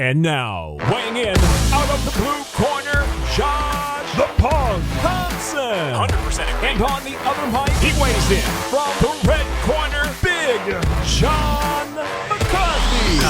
And now, weighing in out of the blue corner, Josh the Punk Thompson. 100% agree. And on the other mic, he weighs in from the red corner, Big John McCarthy.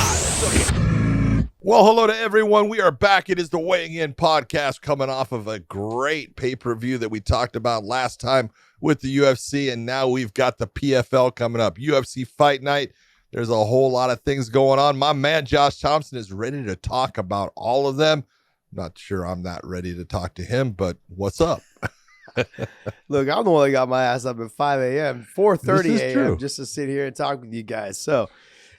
Well, hello to everyone. We are back. It is the Weighing In podcast coming off of a great pay-per-view that we talked about last time with the UFC, and now we've got the PFL coming up. UFC Fight Night. There's a whole lot of things going on. My man, Josh Thompson, is ready to talk about all of them. Not sure I'm not ready to talk to him, but what's up? Look, I'm the one that got my ass up at 5 a.m., 4:30 a.m. just to sit here and talk with you guys. So,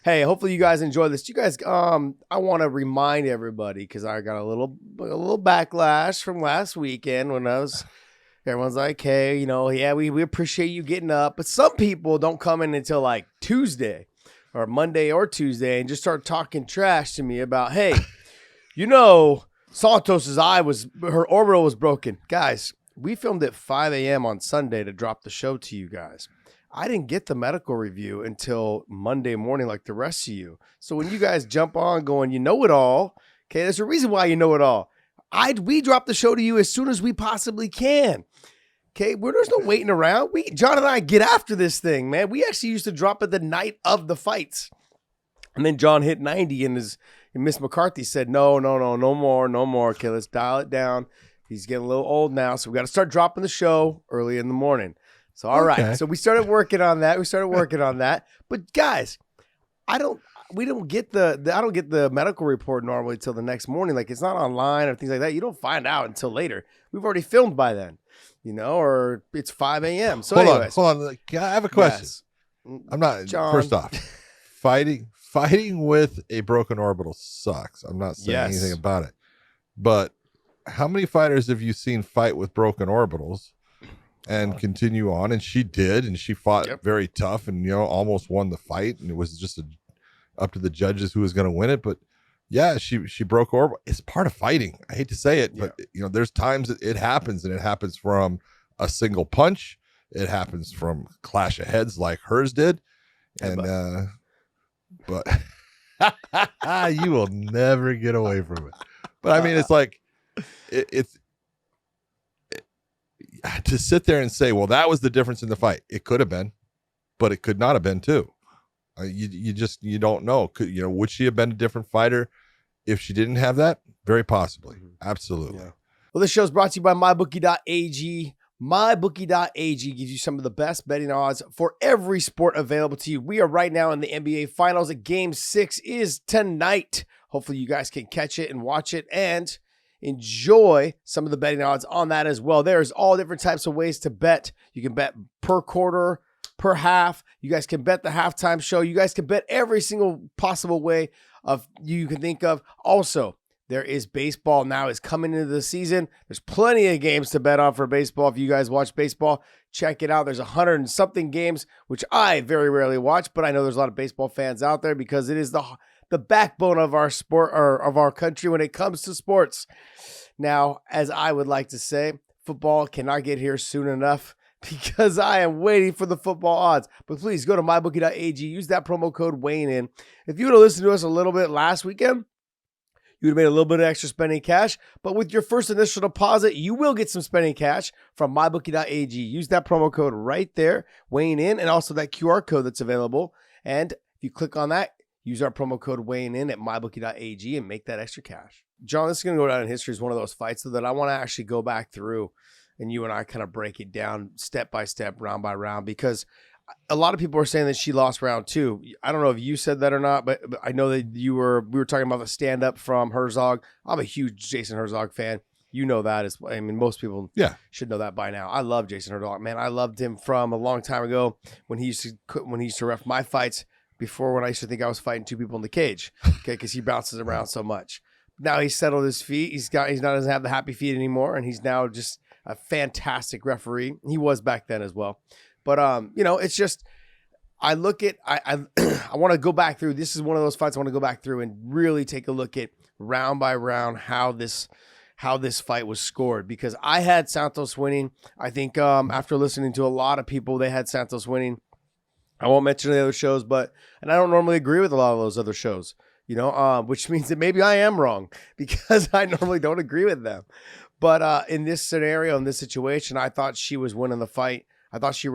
hey, hopefully you guys enjoy this. You guys, I want to remind everybody, because I got a little backlash from last weekend when everyone's like, hey, yeah, we appreciate you getting up. But some people don't come in until like Tuesday or Monday or Tuesday and just start talking trash to me about, hey, Santos's her orbital was broken. Guys, we filmed at 5 a.m. on Sunday to drop the show to you guys. I didn't get the medical review until Monday morning like the rest of you. So when you guys jump on going, you know it all, okay, there's a reason why you know it all. We drop the show to you as soon as we possibly can. Okay, there's no waiting around. John and I get after this thing, man. We actually used to drop it the night of the fights. And then John hit 90 and Miss McCarthy said, no more. Okay, let's dial it down. He's getting a little old now, so we got to start dropping the show early in the morning. So, all right. So we started working on that. But guys, I don't get the medical report normally till the next morning. Like, it's not online or things like that. You don't find out until later. We've already filmed by then. Or it's 5 a.m. So hold on. I have a question. Yes. I'm not, John. First off, fighting with a broken orbital sucks. I'm not saying anything about it. But how many fighters have you seen fight with broken orbitals and continue on? And she did, and she fought very tough and, almost won the fight. And it was just up to the judges who was going to win it. But yeah, she broke orbital. It's part of fighting. I hate to say it, but there's times it happens, and it happens from a single punch. It happens from clash of heads like hers did. And but you will never get away from it. But I mean, it's like it's to sit there and say, well, that was the difference in the fight. It could have been, but it could not have been too. You don't know. Would she have been a different fighter if she didn't have that? Very possibly. Absolutely. Yeah. Well, this show is brought to you by MyBookie.ag. MyBookie.ag gives you some of the best betting odds for every sport available to you. We are right now in the NBA Finals. Game 6 is tonight. Hopefully you guys can catch it and watch it and enjoy some of the betting odds on that as well. There's all different types of ways to bet. You can bet per quarter, per half. You guys can bet the halftime show. You guys can bet every single possible way you can think of. Also, there is baseball now is coming into the season. There's plenty of games to bet on for baseball. If you guys watch baseball, check it out. There's 100 and something games, which I very rarely watch, but I know there's a lot of baseball fans out there because it is the backbone of our sport or of our country when it comes to sports. Now, as I would like to say, football cannot get here soon enough, because I am waiting for the football odds. But please go to mybookie.ag. Use that promo code weighing in. If you would have listened to us a little bit last weekend, you would have made a little bit of extra spending cash. But with your first initial deposit, you will get some spending cash from mybookie.ag. Use that promo code right there, weighing in, and also that QR code that's available. And if you click on that, use our promo code weighing in at mybookie.ag and make that extra cash. John, this is going to go down in history as one of those fights that I want to actually go back through and you and I kind of break it down step by step, round by round, because a lot of people are saying that she lost round 2. I don't know if you said that or not, but I know that we were talking about the stand-up from Herzog. I'm a huge Jason Herzog fan. You know that. Most people should know that by now. I love Jason Herzog. Man, I loved him from a long time ago when he used to ref my fights before, when I used to think I was fighting two people in the cage, okay, because he bounces around so much. Now he's settled his feet. He doesn't have the happy feet anymore, and he's now just a fantastic referee. He was back then as well. But, it's just, I look at, I want to go back through. This is one of those fights I want to go back through and really take a look at round by round how this fight was scored, because I had Santos winning. I think after listening to a lot of people, they had Santos winning. I won't mention the other shows, and I don't normally agree with a lot of those other shows. which means that maybe I am wrong because I normally don't agree with them. But in this scenario, in this situation, I thought she was winning the fight. I thought she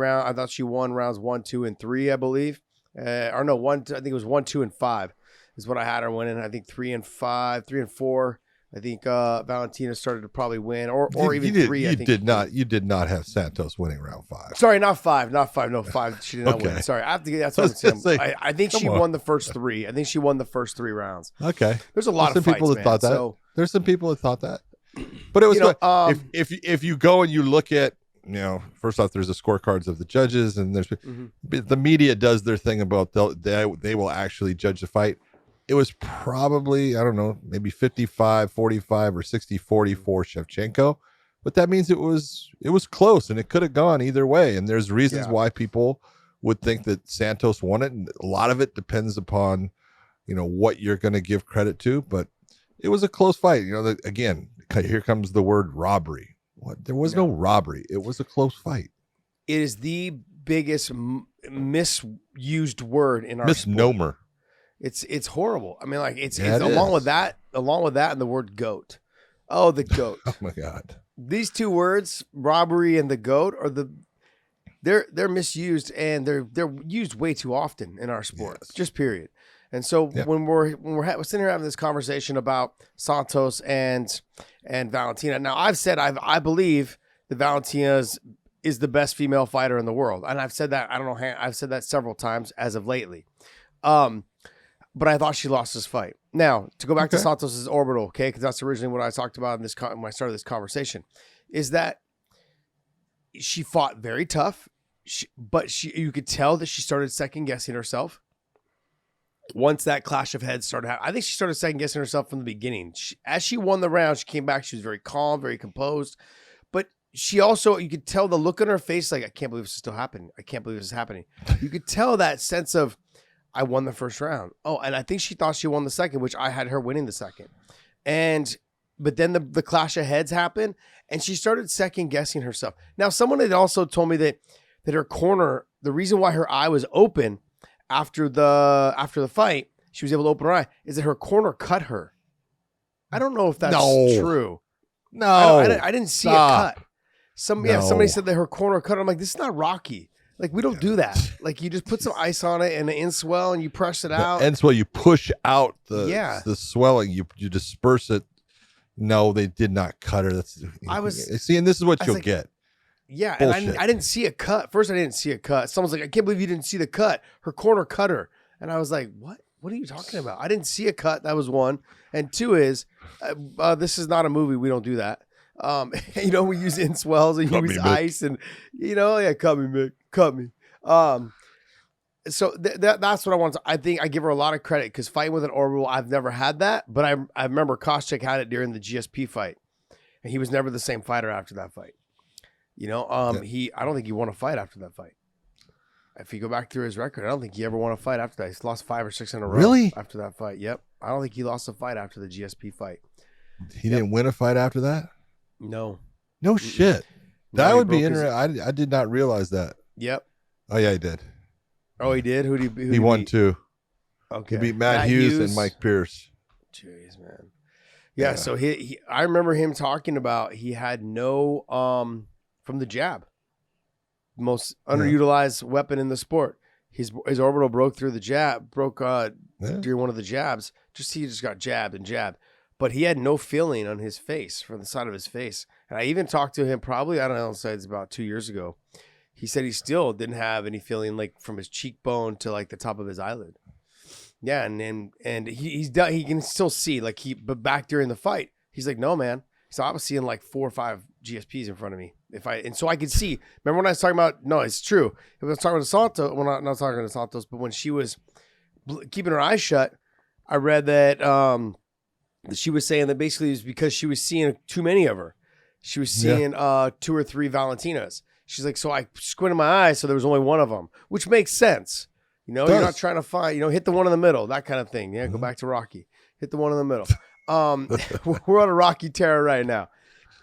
won rounds 1, 2, and 3, I believe. I think it was 1, 2, and 5 is what I had her winning. I think 3 and 5, 3 and 4. I think Valentina started to probably win, or even 3. You did not have Santos winning round 5. Sorry, not 5. No, 5. She did not win. Sorry, I have to get. That's what I'm saying. I think she won the first 3. I think she won the first 3 rounds. Okay. There's a lot of people fights, that thought that. So, there's some people that thought that, but it was good. If you go and you look at, first off, there's the scorecards of the judges, and there's the media does their thing about they will actually judge the fight. It was probably, I don't know, maybe 55-45 or 60-40 for Shevchenko, but that means it was close and it could have gone either way. And there's reasons why people would think that Santos won it, and a lot of it depends upon, what you're going to give credit to. But it was a close fight. Again, here comes the word robbery. There was no robbery. It was a close fight. It is the biggest misused word in our misnomer. Sport. It's horrible. I mean, like it's along with that, and the word goat. Oh, the goat. Oh my God. These two words, robbery and the goat, they're misused, and they're used way too often in our sport. Yes. Just period. And so when we're sitting here having this conversation about Santos and Valentina, now I've said I believe that Valentina is the best female fighter in the world, and I've said that I've said that several times as of lately. But I thought she lost this fight. Now, to go back to Santos's orbital, okay, because that's originally what I talked about when I started this conversation, is that she fought very tough, but you could tell that she started second-guessing herself. Once that clash of heads started happening, I think she started second-guessing herself from the beginning. As she won the round, she came back, she was very calm, very composed, but she also, you could tell the look on her face, like, I can't believe this is still happening. I can't believe this is happening. You could tell that sense of, I won the first round. Oh, and I think she thought she won the second, which I had her winning the second. But then the clash of heads happened, and she started second guessing herself. Now, someone had also told me that her corner, the reason why her eye was open after the fight, she was able to open her eye, is that her corner cut her. I don't know if that's true. No, I didn't see a cut. Somebody said that her corner cut her. I'm like, this is not Rocky. Like, we don't do that. Like, you just put some ice on it and an Inswell and you press it out. Inswell, you push out the swelling. You disperse it. No, they did not cut her. And this is what you'll get. Yeah, bullshit. And I didn't see a cut. First, I didn't see a cut. Someone's like, I can't believe you didn't see the cut. Her corner cut her. And I was like, what? What are you talking about? I didn't see a cut. That was one. And two is, this is not a movie. We don't do that. We use Inswells and use ice and, cut me, Mick. Cut me. So that's what I want. I think I give her a lot of credit because fighting with an orbital, I've never had that, but I remember Koscheck had it during the GSP fight, and he was never the same fighter after that fight. I don't think he won a fight after that fight. If you go back through his record, I don't think he ever won a fight after that. He's lost 5 or 6 in a row. Really? After that fight, yep. I don't think he lost a fight after the GSP fight. He didn't win a fight after that? No. No shit. That would be interesting. I did not realize that. Yep. Oh yeah, he did. Oh, he did. Who he won 2. Okay. He beat Matt Hughes and Mike Pierce. Jeez, man. Yeah. So I remember him talking about he had no from the jab, most underutilized weapon in the sport. His orbital broke through the jab, during one of the jabs. He just got jabbed and jabbed. But he had no feeling on his face, from the side of his face. And I even talked to him probably, I don't know, it's about 2 years ago. He said he still didn't have any feeling, like from his cheekbone to like the top of his eyelid. Yeah, and he's done. He can still see, but back during the fight, he's like, no, man. So I was seeing like 4 or 5 GSPs in front of me. So I could see. Remember when I was talking about? No, it's true. If I was talking to Santos, well, not talking to Santos, but when she was keeping her eyes shut, I read that she was saying that basically it was because she was seeing too many of her. She was seeing 2 or 3 Valentinas. She's like, so I squinted my eyes, so there was only one of them, which makes sense. You're not trying to find, hit the one in the middle, that kind of thing. Yeah, go back to Rocky. Hit the one in the middle. We're on a Rocky terror right now.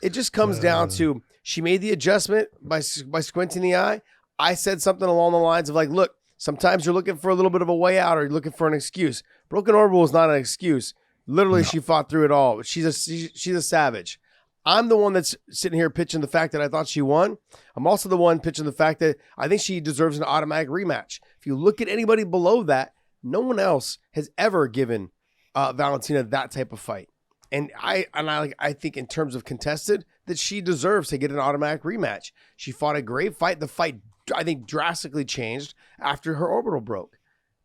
It just comes down to she made the adjustment by squinting the eye. I said something along the lines of like, look, sometimes you're looking for a little bit of a way out or you're looking for an excuse. Broken orbital is not an excuse. Literally, she fought through it all. She's a savage. I'm the one that's sitting here pitching the fact that I thought she won. I'm also the one pitching the fact that I think she deserves an automatic rematch. If you look at anybody below that, no one else has ever given Valentina that type of fight. And I think in terms of contested, that she deserves to get an automatic rematch. She fought a great fight. The fight, I think, drastically changed after her orbital broke.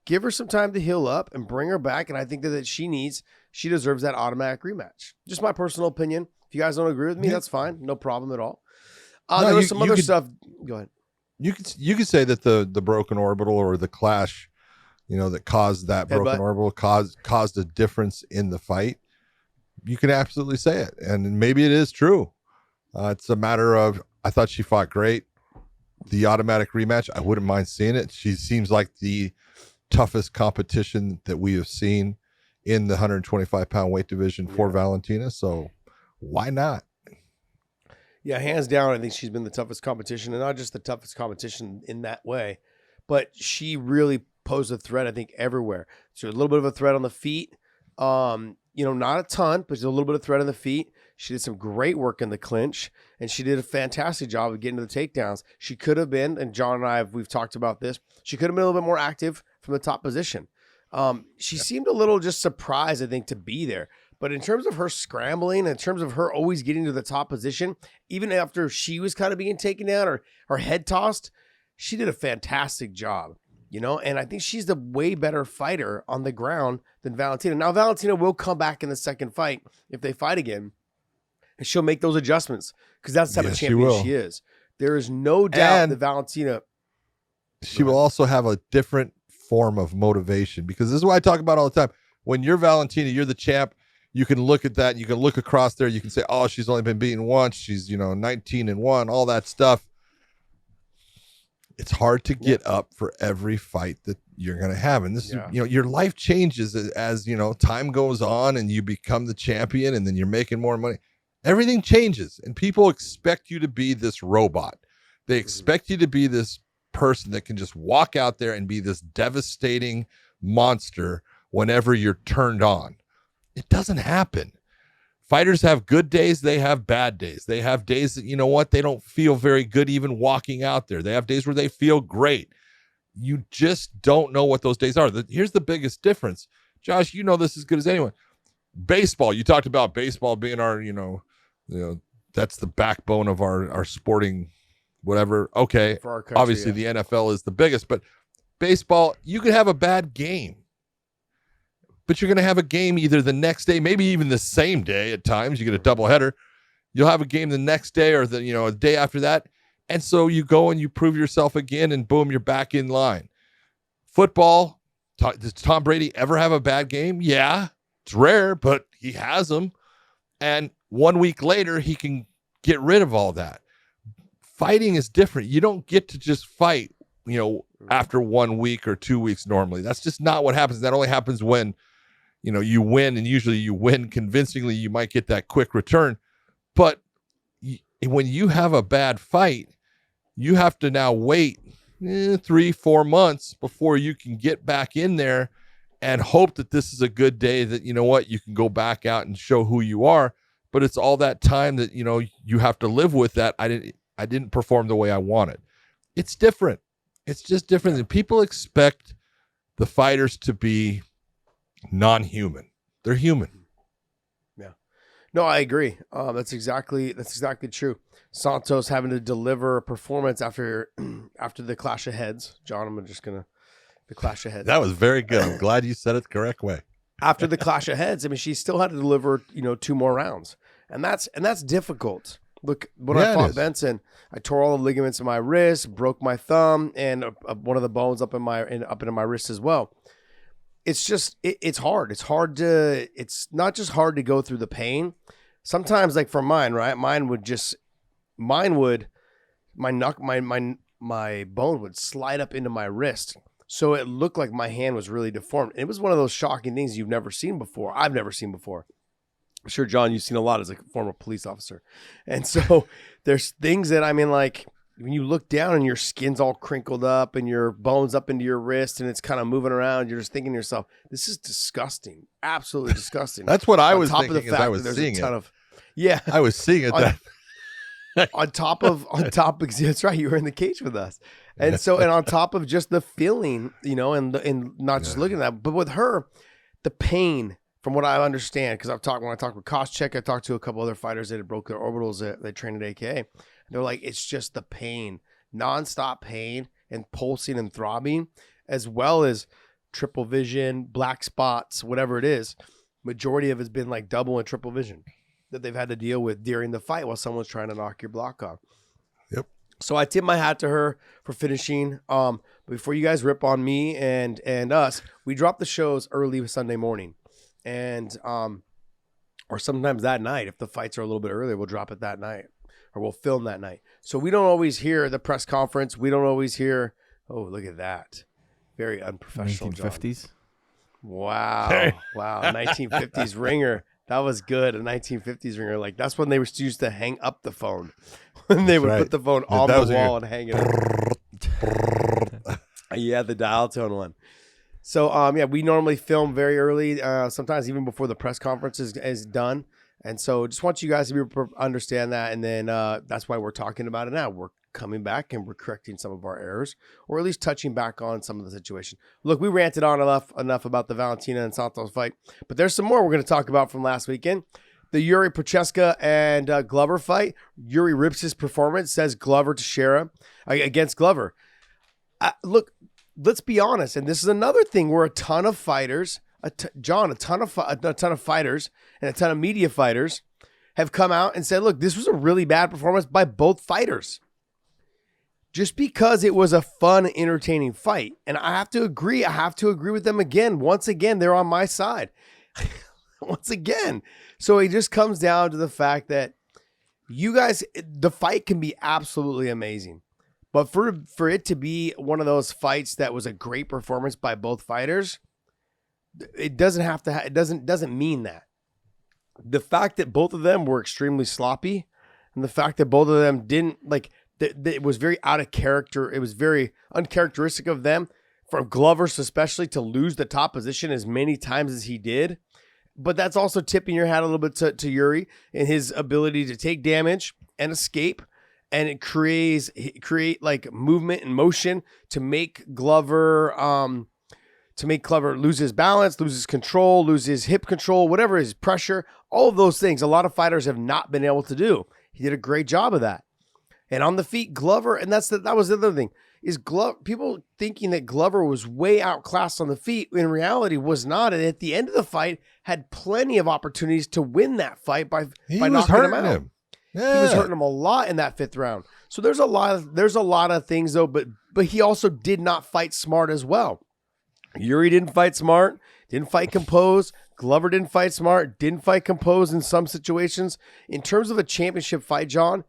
Give her some time to heal up and bring her back. And I think that she deserves that automatic rematch. Just my personal opinion. If you guys don't agree with me, that's fine. No problem at all. There was some other stuff. Go ahead. You could say that the broken orbital or the clash, that caused that broken orbital caused a difference in the fight. You can absolutely say it, and maybe it is true. It's a matter of, I thought she fought great. The automatic rematch, I wouldn't mind seeing it. She seems like the toughest competition that we have seen in the 125-pound weight division for Valentina. So why not? Yeah, hands down, I think she's been the toughest competition, and not just the toughest competition in that way, but she really posed a threat, I think, everywhere. So a little bit of a threat on the feet. Not a ton, but a little bit of threat on the feet. She did some great work in the clinch, and she did a fantastic job of getting to the takedowns. She could have been, and John and I, we've talked about this, she could have been a little bit more active from the top position. She seemed a little just surprised, I think, to be there. But in terms of her scrambling, in terms of her always getting to the top position, even after she was kind of being taken down or her head tossed, she did a fantastic job. And I think she's the way better fighter on the ground than Valentina. Now, Valentina will come back in the second fight if they fight again, and she'll make those adjustments because that's the type of champion she is. There is no doubt that Valentina. She will also have a different form of motivation, because this is what I talk about all the time. When you're Valentina, you're the champ. You can look at that. You can look across there. You can say, oh, she's only been beaten once. She's, 19-1, all that stuff. It's hard to get up for every fight that you're going to have. And this is, your life changes as time goes on and you become the champion, and then you're making more money. Everything changes, and people expect you to be this robot. They expect you to be this person that can just walk out there and be this devastating monster whenever you're turned on. It doesn't happen. Fighters have good days. They have bad days. They have days that, they don't feel very good even walking out there. They have days where they feel great. You just don't know what those days are. Here's the biggest difference. Josh, this as good as anyone. Baseball. You talked about baseball being our, that's the backbone of our sporting whatever. Okay. For our country, obviously the NFL is the biggest, but baseball, you could have a bad game. But you're going to have a game either the next day, maybe even the same day at times. You get a doubleheader. You'll have a game the next day or a day after that. And so you go and you prove yourself again, and boom, you're back in line. Football, does Tom Brady ever have a bad game? Yeah, it's rare, but he has them. And 1 week later, he can get rid of all that. Fighting is different. You don't get to just fight, after 1 week or 2 weeks normally. That's just not what happens. That only happens when you win, and usually you win convincingly. You might get that quick return. But when you have a bad fight, you have to now wait 3-4 months before you can get back in there and hope that this is a good day that, you can go back out and show who you are. But it's all that time that, you have to live with that. I didn't perform the way I wanted. It's different. It's just different. And people expect the fighters to be non-human. They're human. Yeah. No, I agree. That's exactly true. Santos having to deliver a performance after the clash of heads. John, I'm just gonna the clash of heads. That was very good. I'm glad you said it the correct way. After the clash of heads, I mean, she still had to deliver 2 more rounds, and that's difficult. Look, when I fought Benson, I tore all the ligaments in my wrist, broke my thumb, and one of the bones up into my wrist as well. It's just it's hard. It's not just hard to go through the pain. Sometimes, like for mine, right? My bone would slide up into my wrist, so it looked like my hand was really deformed. It was one of those shocking things you've never seen before. I've never seen before. I'm sure, John, you've seen a lot as a former police officer. And so there's things that, when you look down and your skin's all crinkled up and your bones up into your wrist and it's kind of moving around, you're just thinking to yourself, this is disgusting. Absolutely disgusting. That's what I was thinking as I was seeing it. Yeah. I was seeing it on top of that's right, you were in the cage with us. And so and on top of just the feeling, you know, and not just looking at that, but with her, the pain, from what I understand, because when I talked with Koscheck, I talked to a couple other fighters that had broke their orbitals that they trained at AKA. They're like, it's just the pain, nonstop pain and pulsing and throbbing, as well as triple vision, black spots, whatever it is. Majority of it's been like double and triple vision that they've had to deal with during the fight while someone's trying to knock your block off. Yep. So I tip my hat to her for finishing. Before you guys rip on me and us, we drop the shows early Sunday morning. And or sometimes that night. If the fights are a little bit earlier, we'll drop it that night. Or we'll film that night. So we don't always hear the press conference. We don't always hear, oh, look at that. Very unprofessional, 1950s? John. Wow. Wow. 1950s ringer. That was good. A 1950s ringer. Like, that's when they were used to hang up the phone. When they would put the phone on the wall and hang it up. Yeah, the dial tone one. So, we normally film very early, sometimes even before the press conference is done. And so just want you guys to understand that. And then that's why we're talking about it now. We're coming back and we're correcting some of our errors, or at least touching back on some of the situation. Look, we ranted on enough about the Valentina and Santos fight, but there's some more we're going to talk about from last weekend. The Jiri Prochaska and Glover fight. Jiri rips his performance, says Glover to Shera against Glover. Look, let's be honest. And this is another thing where a ton of fighters, a ton of fighters and a ton of media fighters have come out and said, look, this was a really bad performance by both fighters. Just because it was a fun, entertaining fight. And I have to agree with them again. Once again, they're on my side. Once again. So it just comes down to the fact that you guys, the fight can be absolutely amazing. But for it to be one of those fights that was a great performance by both fighters, it doesn't have to. It doesn't mean that. The fact that both of them were extremely sloppy, and the fact that both of them didn't it was very out of character. It was very uncharacteristic of them, for Glover's especially, to lose the top position as many times as he did. But that's also tipping your hat a little bit to Jiri and his ability to take damage and escape. And it create like movement and motion to make Glover lose his balance, lose his control, lose his hip control, whatever his pressure, all of those things. A lot of fighters have not been able to do. He did a great job of that. And on the feet, Glover, and that was the other thing, is people thinking that Glover was way outclassed on the feet, in reality was not. And at the end of the fight, had plenty of opportunities to win that fight by knocking him out. Yeah. He was hurting him a lot in that fifth round. So there's a lot of things though, but he also did not fight smart as well. Jiri didn't fight smart, didn't fight composed. Glover didn't fight smart, didn't fight composed in some situations. In terms of a championship fight, John,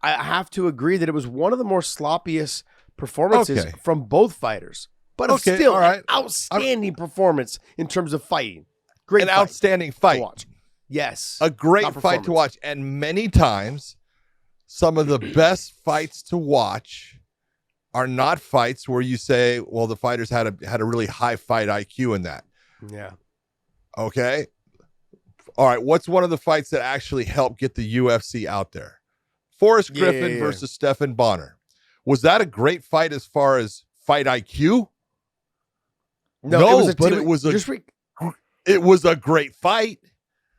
I have to agree that it was one of the more sloppiest performances from both fighters. But still an outstanding performance in terms of fighting. Great fight. Outstanding fight. To watch. Yes. A great fight to watch. And many times, some of the best fights to watch are not fights where you say, well, the fighters had a really high fight IQ in that. Yeah. Okay. All right. What's one of the fights that actually helped get the UFC out there? Forrest Griffin versus Stephan Bonner. Was that a great fight as far as fight IQ? No, it was a great fight.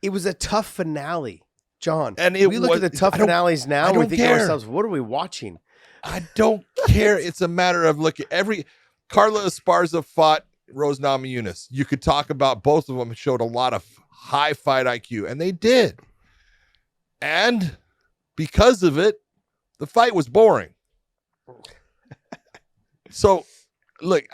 It was a tough finale, John. And we look at the tough finales now and we think to ourselves, what are we watching? I don't care. It's a matter of Carla Esparza fought Rose Namajunas. You could talk about both of them showed a lot of high fight IQ, and they did. And because of it, the fight was boring. So, look,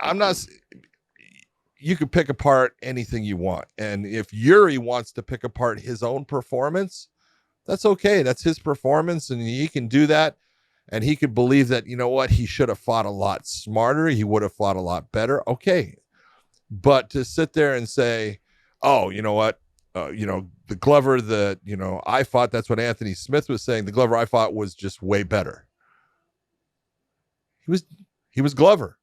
you could pick apart anything you want. And if Jiri wants to pick apart his own performance, that's okay. That's his performance, and he can do that. And he could believe that, you know what, he should have fought a lot smarter. He would have fought a lot better. Okay. But to sit there and say, oh, you know what, the Glover that, I fought, that's what Anthony Smith was saying. The Glover I fought was just way better. He was Glover,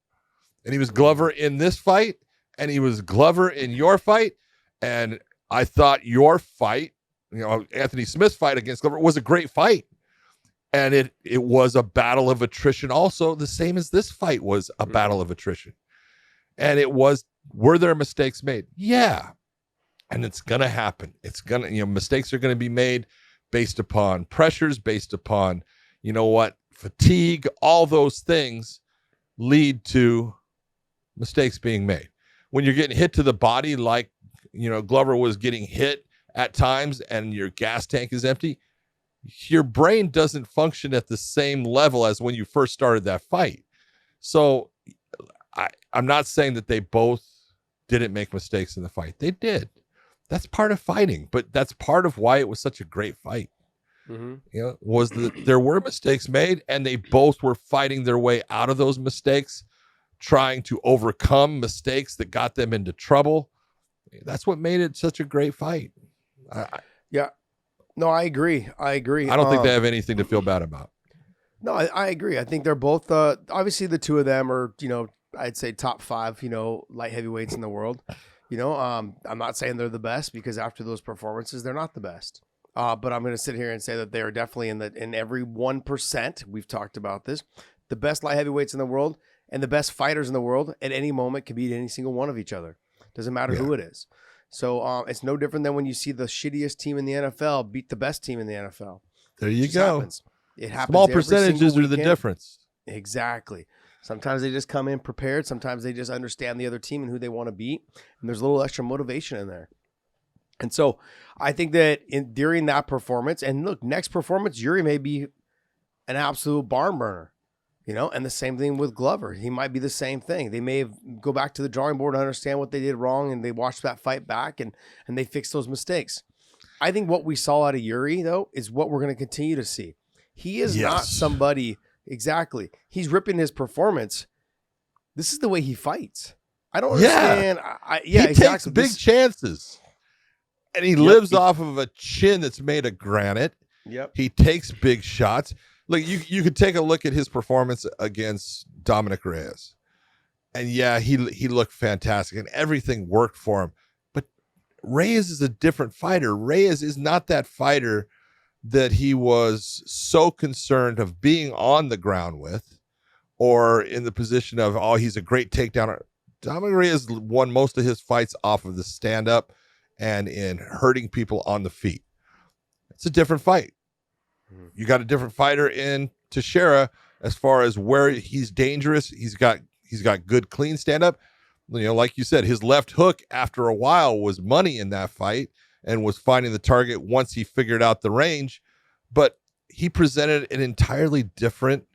and he was Glover in this fight, and he was Glover in your fight. And I thought your fight, Anthony Smith's fight against Glover was a great fight. And it was a battle of attrition also, the same as this fight was a battle of attrition. And were there mistakes made? Yeah. And it's going to happen. It's going to, mistakes are going to be made based upon pressures, based upon, fatigue, all those things lead to mistakes being made. When you're getting hit to the body, like, Glover was getting hit at times and your gas tank is empty, your brain doesn't function at the same level as when you first started that fight. So I'm not saying that they both didn't make mistakes in the fight. They did. That's part of fighting, but that's part of why it was such a great fight. Was that there were mistakes made and they both were fighting their way out of those mistakes, trying to overcome mistakes that got them into trouble. That's what made it such a great fight. Yeah. No, I agree. I don't think they have anything to feel bad about. No, I agree. I think they're both, obviously the two of them are, I'd say top 5, light heavyweights in the world. I'm not saying they're the best because after those performances, they're not the best. But I'm going to sit here and say that they are definitely in every 1%. We've talked about this. The best light heavyweights in the world and the best fighters in the world at any moment can beat any single one of each other. Doesn't matter who it is. So it's no different than when you see the shittiest team in the NFL beat the best team in the NFL. There you go. It happens. Small percentages are the difference. Exactly. Sometimes they just come in prepared. Sometimes they just understand the other team and who they want to beat. And there's a little extra motivation in there. And so I think that during that performance, and look, next performance, Jiri may be an absolute barn burner. And the same thing with Glover. He might be the same thing. They may go back to the drawing board and understand what they did wrong, and they watch that fight back, and they fix those mistakes. I think what we saw out of Jiri, though, is what we're going to continue to see. He is not somebody, exactly. He's ripping his performance. This is the way he fights. I don't understand. He takes big chances, and he lives off of a chin that's made of granite. Yep. He takes big shots. Look, you could take a look at his performance against Dominic Reyes. And he looked fantastic and everything worked for him. But Reyes is a different fighter. Reyes is not that fighter that he was so concerned of being on the ground with or in the position of, he's a great takedown. Dominic Reyes won most of his fights off of the stand-up and in hurting people on the feet. It's a different fight. You got a different fighter in Teixeira as far as where he's dangerous. He's got good, clean stand-up. Like you said, his left hook after a while was money in that fight and was finding the target once he figured out the range. But he presented an entirely different,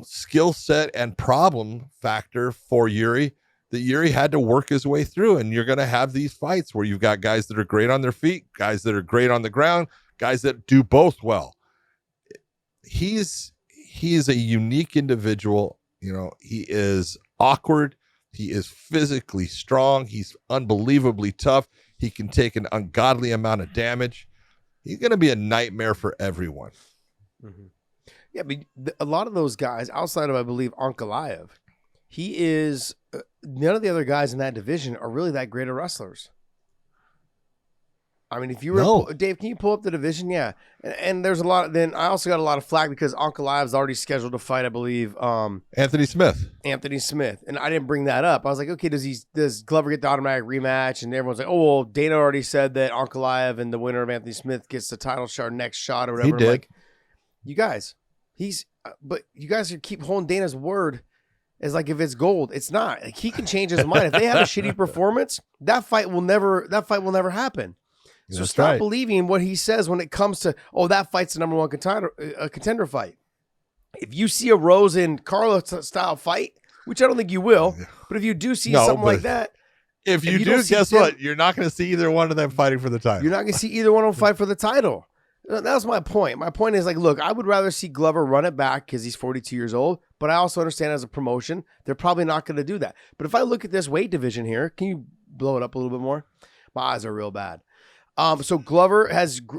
skill set and problem factor for Jiri that Jiri had to work his way through. And you're going to have these fights where you've got guys that are great on their feet, guys that are great on the ground, guys that do both well. He is a unique individual. He is awkward. He is physically strong. He's unbelievably tough. He can take an ungodly amount of damage. He's going to be a nightmare for everyone. Mm-hmm. Yeah, but a lot of those guys, outside of, I believe, Ankalaev, he is none of the other guys in that division are really that great of wrestlers. I mean, if you were Dave, can you pull up the division? Yeah, and there's a lot. Then I also got a lot of flack because Ankalaev's already scheduled to fight, I believe, Anthony Smith, and I didn't bring that up. I was like, okay, does Glover get the automatic rematch? And everyone's like, oh, well, Dana already said that Ankalaev and the winner of Anthony Smith gets the title shot, next shot, or whatever. He did. Like, you guys, but you guys keep holding Dana's word as like if it's gold. It's not. Like, he can change his mind if they have a shitty performance. That fight will never happen. So That's stop right. believing what he says when it comes to, that fight's the number one contender fight. If you see a Rose and Carlos style fight, which I don't think you will, but if you do see something like that. If you do, guess what? You're not going to see either one of them fighting for the title. You're not going to see either one of them fight for the title. That's my point. My point is like, look, I would rather see Glover run it back because he's 42 years old, but I also understand as a promotion, they're probably not going to do that. But if I look at this weight division here, can you blow it up a little bit more? My eyes are real bad. So Glover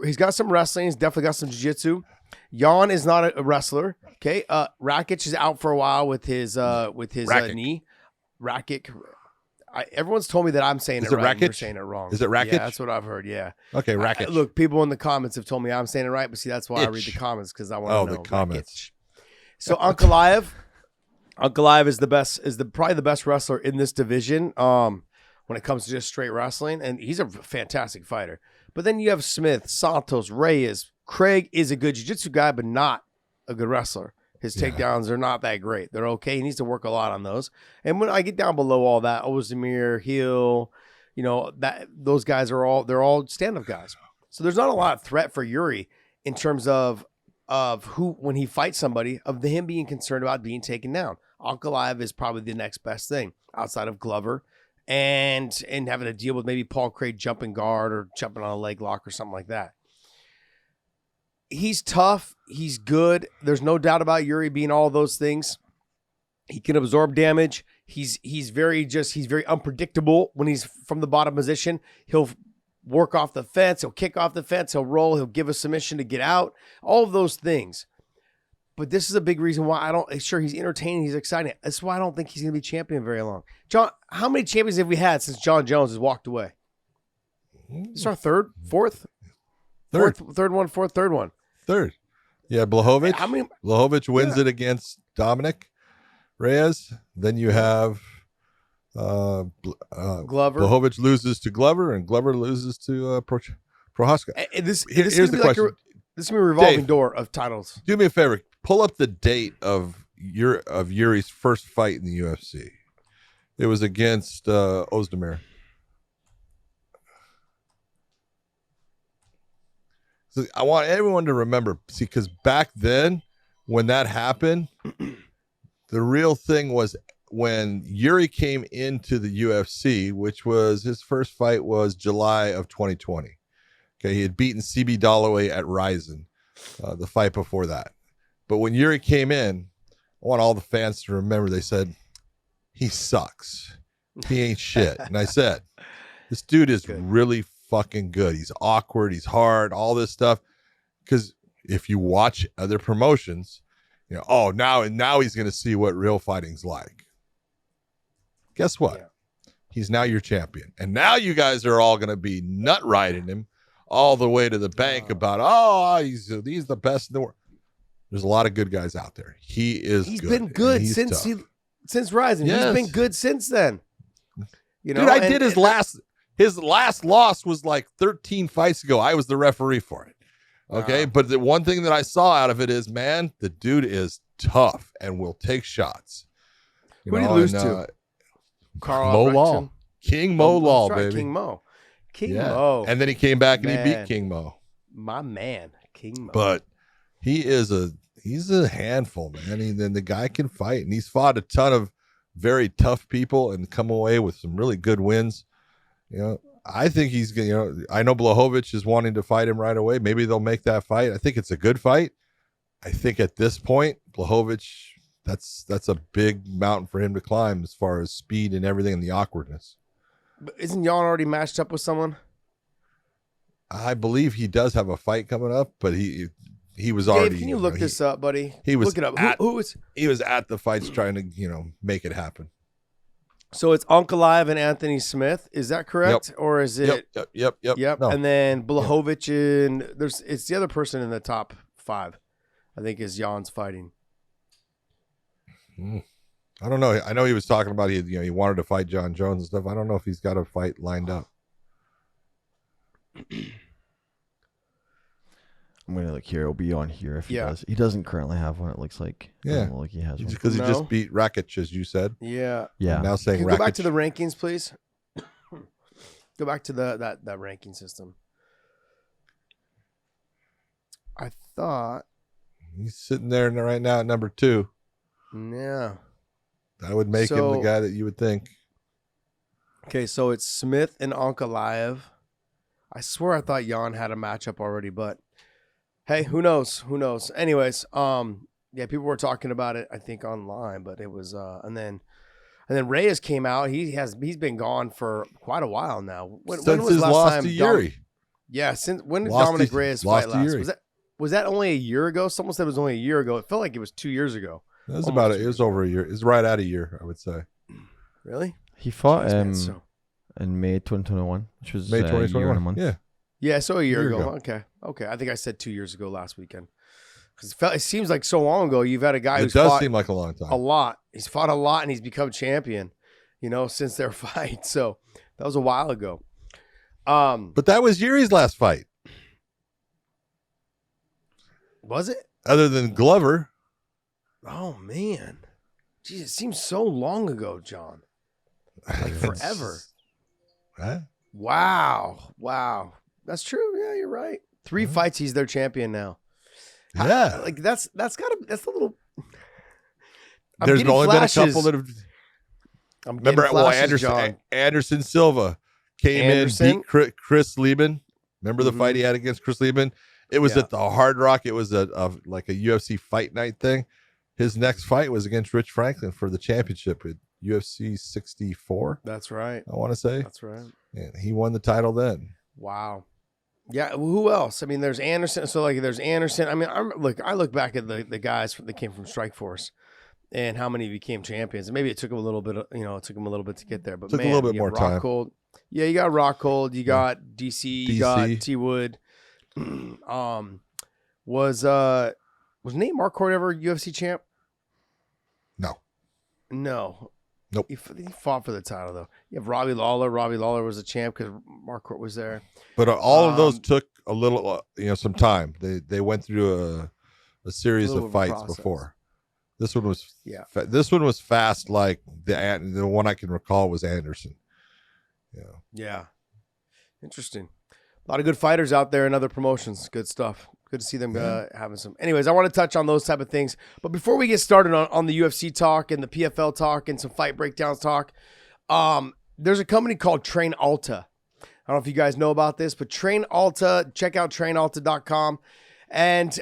he's got some wrestling. He's definitely got some jiu-jitsu. Jan is not a wrestler. Okay. Rakic is out for a while with his knee. Rakic. Everyone's told me that I'm saying it right. And you're saying it wrong. Is it Rakic? Yeah, that's what I've heard. Yeah. Okay, Rakic. Look, people in the comments have told me I'm saying it right, but see, that's why I read the comments because I want to know. The comments. Rakic. So Ankalaev is probably the best wrestler in this division. When it comes to just straight wrestling, and he's a fantastic fighter. But then you have Smith, Santos, Reyes. Craig is a good jiu-jitsu guy, but not a good wrestler. His takedowns are not that great. They're okay. He needs to work a lot on those. And when I get down below all that, Ozdemir, Hill, those guys they're all stand-up guys. So there's not a lot of threat for Jiri in terms of who, when he fights somebody, of him being concerned about being taken down. Ankalaev is probably the next best thing outside of Glover and having to deal with maybe Paul Craig jumping guard or jumping on a leg lock or something like that. He's tough. He's good. There's no doubt about Jiri being all those things. He can absorb damage. He's very unpredictable when he's from the bottom position. He'll work off the fence. He'll kick off the fence. He'll roll. He'll give a submission to get out. All of those things. But this is a big reason why sure, he's entertaining. He's exciting. That's why I don't think he's going to be champion very long. John, how many champions have we had since John Jones has walked away? This is our third one. Third. Yeah, Blachowicz. How many? Blachowicz wins it against Dominic Reyes. Then you have Glover. Blachowicz loses to Glover, and Glover loses to Prohaska. Here's the question. This is going to be a revolving door of titles. Do me a favor. Pull up the date of Yuri's first fight in the UFC. It was against Ozdemir. So I want everyone to remember, because back then, when that happened, the real thing was when Jiri came into the UFC, which was his first fight was July of 2020. Okay, he had beaten CB Dalloway at Ryzen, the fight before that. But when Jiri came in, I want all the fans to remember, they said, he sucks. He ain't shit. And I said, this dude is really fucking good. He's awkward. He's hard. All this stuff. Because if you watch other promotions, now he's going to see what real fighting's like. Guess what? Yeah. He's now your champion. And now you guys are all going to be nut riding him all the way to the bank about, he's the best in the world. There's a lot of good guys out there. He's been good since Ryzen. Yes. He's been good since then. Dude, I did his last loss was like 13 fights ago. I was the referee for it. Okay. But the one thing that I saw out of it is, man, the dude is tough and will take shots. Who did he lose to? Mo Law. King Mo Law, baby. King Mo. Mo. And then he came back and he beat King Mo. My man, King Mo. But he's a handful, man. Then the guy can fight, and he's fought a ton of very tough people and come away with some really good wins. I think he's going. I know Blachowicz is wanting to fight him right away. Maybe they'll make that fight. I think it's a good fight. I think at this point, Blachowicz, that's a big mountain for him to climb as far as speed and everything and the awkwardness. But isn't Jan already matched up with someone? I believe he does have a fight coming up, but he was already. Dave, can you look this up, buddy? He was look it up. Who was? He was at the fights trying to make it happen. So it's Ankalaev and Anthony Smith. Is that correct, or is it? Yep. No. And then Blachowicz and it's the other person in the top 5. I think is Jan's fighting. I don't know. I know he was talking about he wanted to fight John Jones and stuff. I don't know if he's got a fight lined up. I'm gonna look here. It'll be on here if he does. He doesn't currently have one. It looks like like he has one because he just beat Rakic, as you said. Yeah. I'm now saying Rakic. Go back to the rankings, please. Go back to that ranking system. I thought he's sitting there right now at number 2. Yeah. That would make him the guy that you would think. Okay, so it's Smith and Ankalaev. I swear I thought Jan had a matchup already, but hey, who knows? Anyways, people were talking about it, I think, online, but it was and then Reyes came out. He's been gone for quite a while now. Since his loss to Jiri. Yeah, since when did Dominic Reyes fight last? Was that only a year ago? Someone said it was only a year ago. It felt like it was 2 years ago. It was it was over a year. It was right at a year, I would say. Really? He fought in May 2021, which was May 2021. A year and a month. Yeah. Yeah, so a year ago. Okay. I think I said 2 years ago last weekend. Because it seems like so long ago. You've had a guy who's fought. It does seem like a long time. A lot. He's fought a lot, and he's become champion. Since their fight. So that was a while ago. But that was Jiri's last fight. Was it? Other than Glover. Oh man, geez, it seems so long ago, John. Like forever. Huh? Wow. That's true. Yeah, you're right. 3 fights, he's their champion now. Yeah, that's a little. There's only been a couple that have. Remember, Anderson Silva came in, beat Chris Lieben. Remember the fight he had against Chris Lieben? It was at the Hard Rock. It was like a UFC fight night thing. His next fight was against Rich Franklin for the championship at UFC 64. That's right. I want to say. That's right. And he won the title then. Wow. Yeah. Who else? I mean, there's Anderson. So there's Anderson. I mean, I look back at the guys that came from Strikeforce and how many became champions. And maybe it took them a little bit. It took them a little bit to get there. But took a little bit more time. Cold. Yeah, you got Rockhold. You got DC. You got T Wood. Was Nate Marquardt ever UFC champ? No. Nope. He fought for the title though. You have Robbie Lawler. Robbie Lawler was a champ because Marquardt was there. But all of those took a little, some time. They went through a series of fights before. This one was This one was fast. Like the one I can recall was Anderson. Yeah. Interesting. A lot of good fighters out there in other promotions. Good stuff. Good to see them having some. Anyways, I want to touch on those type of things. But before we get started on the UFC talk and the PFL talk and some fight breakdowns talk, there's a company called Train Alta. I don't know if you guys know about this, but Train Alta, check out trainalta.com. And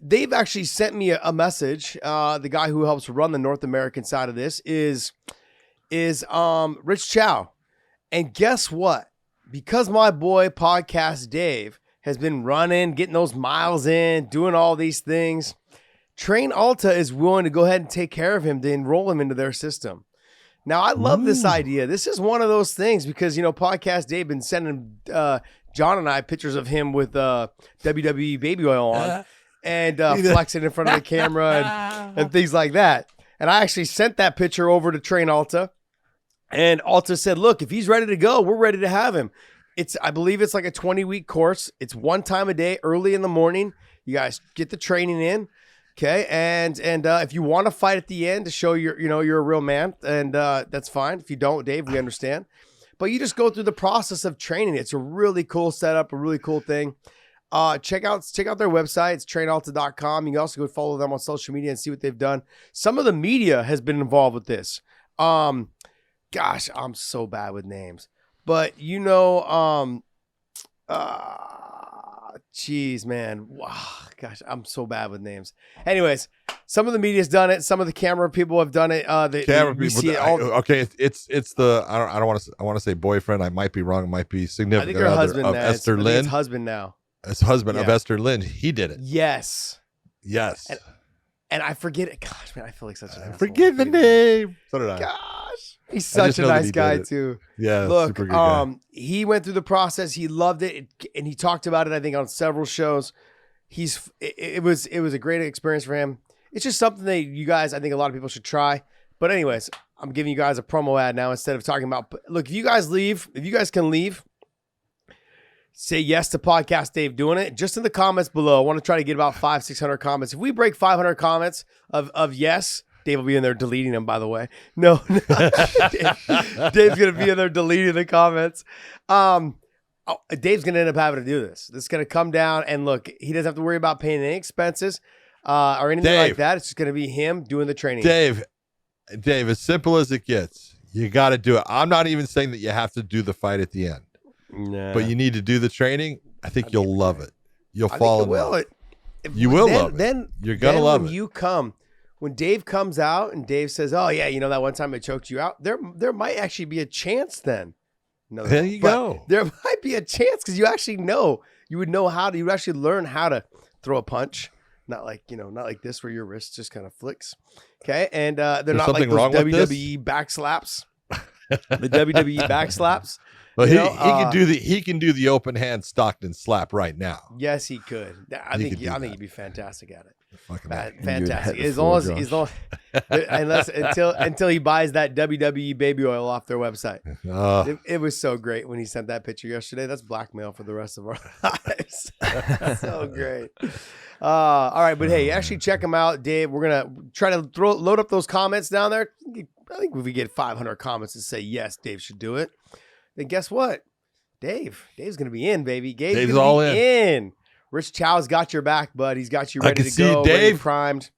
they've actually sent me a message. The guy who helps run the North American side of this is Rich Chow. And guess what? Because my boy Podcast Dave has been running, getting those miles in, doing all these things, Train Alta is willing to go ahead and take care of him to enroll him into their system. Now, I love this idea. This is one of those things because, Podcast Dave been sending John and I pictures of him with WWE baby oil on and flexing in front of the camera and things like that. And I actually sent that picture over to Train Alta. And Alta said, look, if he's ready to go, we're ready to have him. I believe it's like a 20-week course. It's 1 time a day, early in the morning. You guys get the training in, okay? And if you want to fight at the end to show you're a real man, and that's fine. If you don't, Dave, we understand. But you just go through the process of training. It's a really cool setup, a really cool thing. Check out their website. It's trainalta.com. You can also go follow them on social media and see what they've done. Some of the media has been involved with this. Gosh, I'm so bad with names. But geez, man. Wow, gosh, I'm so bad with names. Anyways, some of the media's done it. Some of the camera people have done it. Camera people. It's the I don't want to. I want to say boyfriend. I might be wrong. It might be significant. I think her husband of now. Esther Lynn. It's husband now. It's husband of Esther Lynn. He did it. Yes. And I forget it. Gosh, man, I feel like such an asshole. Forget the name. So did I. Gosh. He's such a nice guy, too. Yeah, look, super good guy. He went through the process. He loved it, and he talked about it, I think, on several shows. It was a great experience for him. It's just something that you guys, I think a lot of people should try. But anyways, I'm giving you guys a promo ad now instead of talking about, look, if you guys can leave, say yes to Podcast Dave doing it. Just in the comments below, I want to try to get about 500-600 comments. If we break 500 comments of yes, Dave will be in there deleting them, by the way. No. Dave's going to be in there deleting the comments. Dave's going to end up having to do this. This is going to come down, and look, he doesn't have to worry about paying any expenses or anything like that. It's just going to be him doing the training. Dave, as simple as it gets, you got to do it. I'm not even saying that you have to do the fight at the end. Nah. But you need to do the training. I think you'll love it. You'll fall in love. You will love it. Then you're going to love it. When Dave comes out and Dave says, oh, yeah, that one time I choked you out, there might actually be a chance then No, there you go. There might be a chance because you actually know. You would know how to. You would actually learn how to throw a punch. Not like not like this where your wrist just kind of flicks. Okay, and they're not like those WWE back slaps. The WWE back slaps. Well, he can do the open hand Stockton slap right now. Yes, he could. I think he'd be fantastic at it. Fantastic. As long as until he buys that WWE baby oil off their website. It was so great when he sent that picture yesterday. That's blackmail for the rest of our lives. So great. All right, but hey, actually check him out, Dave. We're gonna try to load up those comments down there. I think if we get 500 comments to say yes, Dave should do it, then guess what? Dave's gonna be in, baby. Dave's all in. Rich Chow's got your back, bud. He's got you ready to go. Dave primed.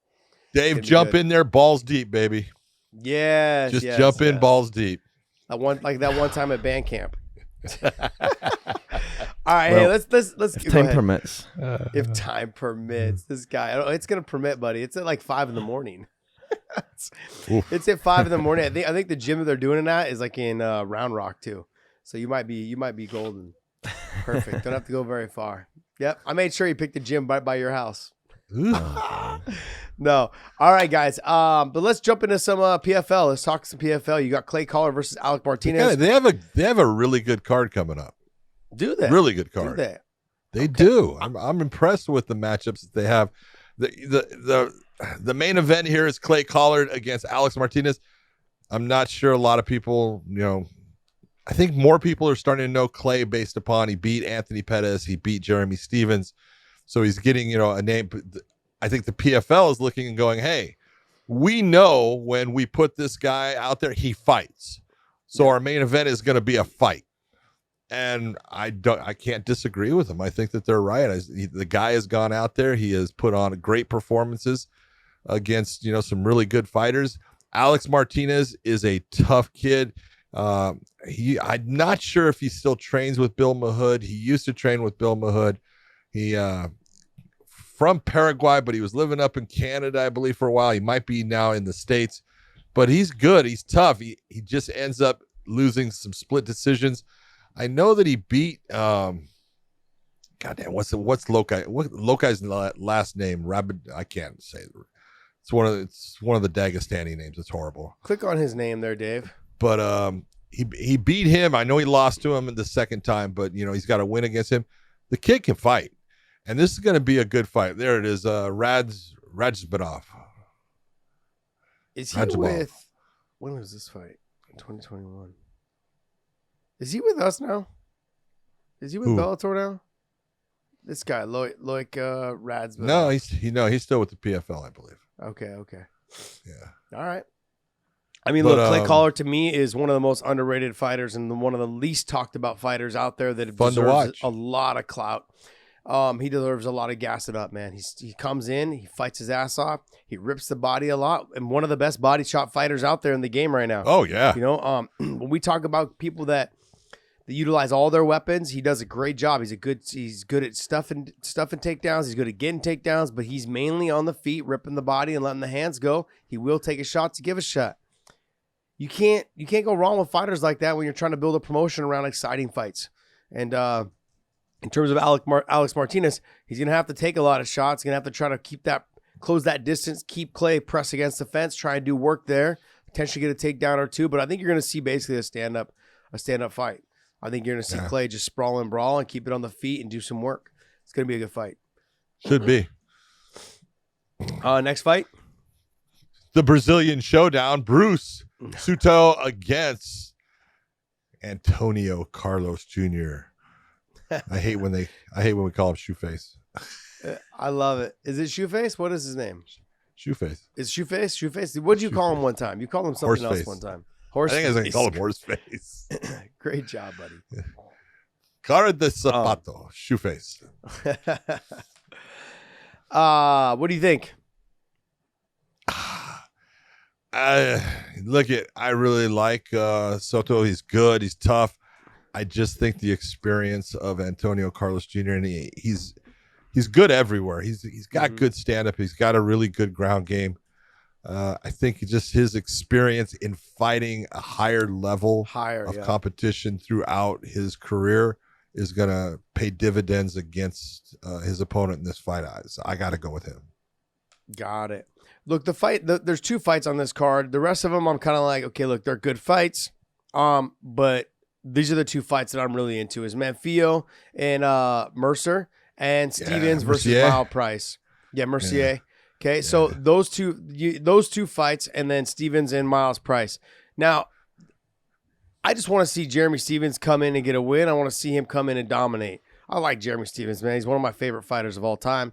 Dave, jump in there, balls deep, baby. Yeah, just jump in, balls deep. That one time at band camp. All right, hey, let's if time permits. If time permits, this guy, it's gonna permit, buddy. It's at like 5 a.m. It's at 5 a.m. I think the gym that they're doing it at is like in Round Rock too. So you might be golden. Perfect. Don't have to go very far. Yep, I made sure you picked the gym by your house. No. All right, guys. But let's jump into some PFL. Let's talk some PFL. You got Clay Collard versus Alex Martinez. They have a really good card coming up. Do they? Really good card. Do they? They do. I'm impressed with the matchups that they have. The main event here is Clay Collard against Alex Martinez. I'm not sure a lot of people, I think more people are starting to know Clay based upon he beat Anthony Pettis, he beat Jeremy Stevens. So he's getting, a name. I think the PFL is looking and going, hey, we know when we put this guy out there, he fights. So our main event is going to be a fight. And I can't disagree with them. I think that they're right. The guy has gone out there. He has put on great performances against, some really good fighters. Alex Martinez is a tough kid. I'm not sure if he still trains with Bill Mahood. He used to train with Bill Mahood. He from Paraguay, but he was living up in Canada, I believe, for a while. He might be now in the States, but he's good. He's tough. He just ends up losing some split decisions. I know that he beat goddamn, what's Lokai? What Lokai's last name? Rabbit. I can't say it. It's one of the Dagestani names. It's horrible. Click on his name there, Dave. But he beat him. I know he lost to him in the second time, but he's got to win against him. The kid can fight, and this is going to be a good fight. There it is. Radzhabov. Is he with? When was this fight? In 2021. Is he with us now? Is he with Bellator now? This guy, Loic Radzhabov. No, he's still with the PFL, I believe. Okay. Yeah. All right. I mean, look, Clay Collard to me is one of the most underrated fighters and one of the least talked about fighters out there that deserves a lot of clout. He deserves a lot of gassing up, man. He comes in, he fights his ass off, he rips the body a lot, and one of the best body shot fighters out there in the game right now. Oh yeah. When we talk about people that utilize all their weapons, he does a great job. He's good at stuffing takedowns. He's good at getting takedowns, but he's mainly on the feet, ripping the body and letting the hands go. He will take a shot to give a shot. You can't go wrong with fighters like that when you're trying to build a promotion around exciting fights. And in terms of Alex Martinez, he's gonna have to take a lot of shots. He's gonna have to try to close that distance, keep Clay press against the fence, try and do work there, potentially get a takedown or two. But I think you're gonna see basically a stand up fight. I think you're gonna see Clay just sprawl and brawl and keep it on the feet and do some work. It's gonna be a good fight. Should be. Next fight. The Brazilian Showdown, Bruce Suto against Antonio Carlos Jr. I hate when we call him Shoeface. I love it. Is it Shoeface? What is his name? Shoeface. Is Shoeface? Shoeface? What did you call him one time? You called him something else one time. I think I was going to call him Horseface. Great job, buddy. Cara de Zapato, Shoeface. What do you think? I really like Soto. He's good. He's tough. I just think the experience of Antonio Carlos Jr. and he's good everywhere. He's got good stand up. He's got a really good ground game. I think just his experience in fighting a higher level of competition throughout his career is going to pay dividends against his opponent in this fight. I got to go with him. Got it. Look, there's 2 fights on this card. The rest of them, I'm kind of like, okay, look, they're good fights. But these are the 2 fights that I'm really into is Manfio and Mercer and Stevens versus Miles Price. Yeah, Mercier. Yeah. Okay, so those two fights, and then Stevens and Miles Price. Now, I just want to see Jeremy Stevens come in and get a win. I want to see him come in and dominate. I like Jeremy Stevens, man. He's one of my favorite fighters of all time.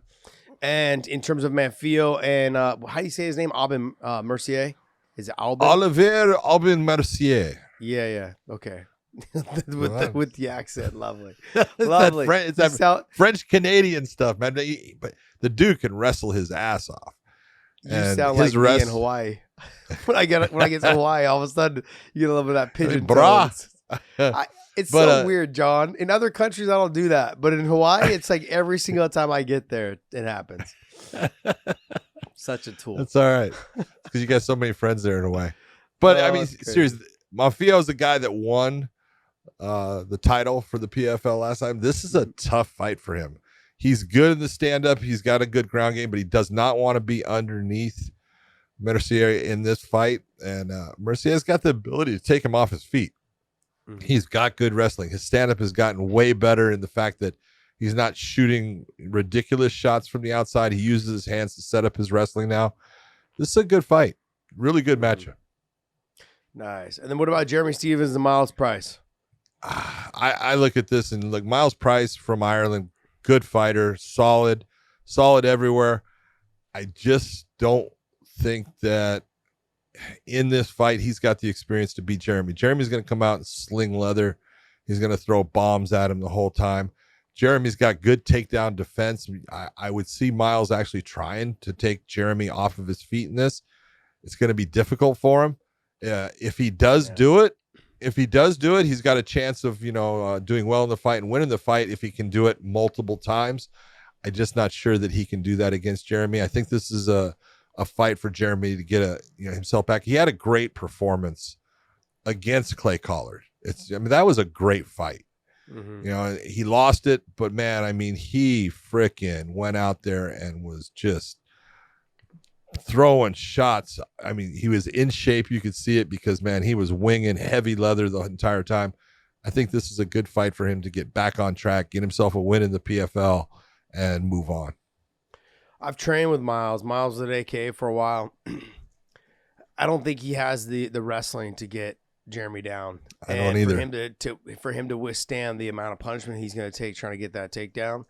And in terms of Manfio and how do you say his name? Aubin Mercier? Is it Albin? Olivier Aubin Mercier. Yeah. Okay. with the accent, lovely. Lovely. It's that French Canadian stuff, man. But the dude can wrestle his ass off. You sound like me in Hawaii. when I get to Hawaii, all of a sudden you get a little bit of that pigeon tones. It's so weird, John. In other countries, I don't do that, but in Hawaii, it's like every single time I get there, it happens. Such a tool. That's all right, because you got so many friends there in Hawaii. But I mean, seriously, Manfio is the guy that won the title for the PFL last time. This is a tough fight for him. He's good in the stand-up. He's got a good ground game, but he does not want to be underneath Mercier in this fight. And Mercier's got the ability to take him off his feet. Mm-hmm. He's got good wrestling. His stand-up has gotten way better in the fact that he's not shooting ridiculous shots from the outside. He uses his hands to set up his wrestling now. This is a good fight. Really good matchup. Nice. And then what about Jeremy Stevens and Miles Price? I look at this and look, Miles Price from Ireland, good fighter, solid everywhere. I just don't think that in this fight he's got the experience to beat Jeremy. Jeremy's going to come out and sling leather. He's going to throw bombs at him the whole time. Jeremy's got good takedown defense. I would see Miles actually trying to take Jeremy off of his feet in this. It's going to be difficult for him. If he does do it, he's got a chance of, doing well in the fight and winning the fight if he can do it multiple times. I'm just not sure that he can do that against Jeremy. I think this is a fight for Jeremy to get himself back. He had a great performance against Clay Collard. That was a great fight. Mm-hmm. He lost it, but man, he freaking went out there and was just throwing shots. He was in shape. You could see it because, man, he was winging heavy leather the entire time. I think this is a good fight for him to get back on track, get himself a win in the PFL, and move on. I've trained with Miles. Miles was at AKA for a while. I don't think he has the wrestling to get Jeremy down. I don't either. For him to withstand the amount of punishment he's going to take trying to get that takedown,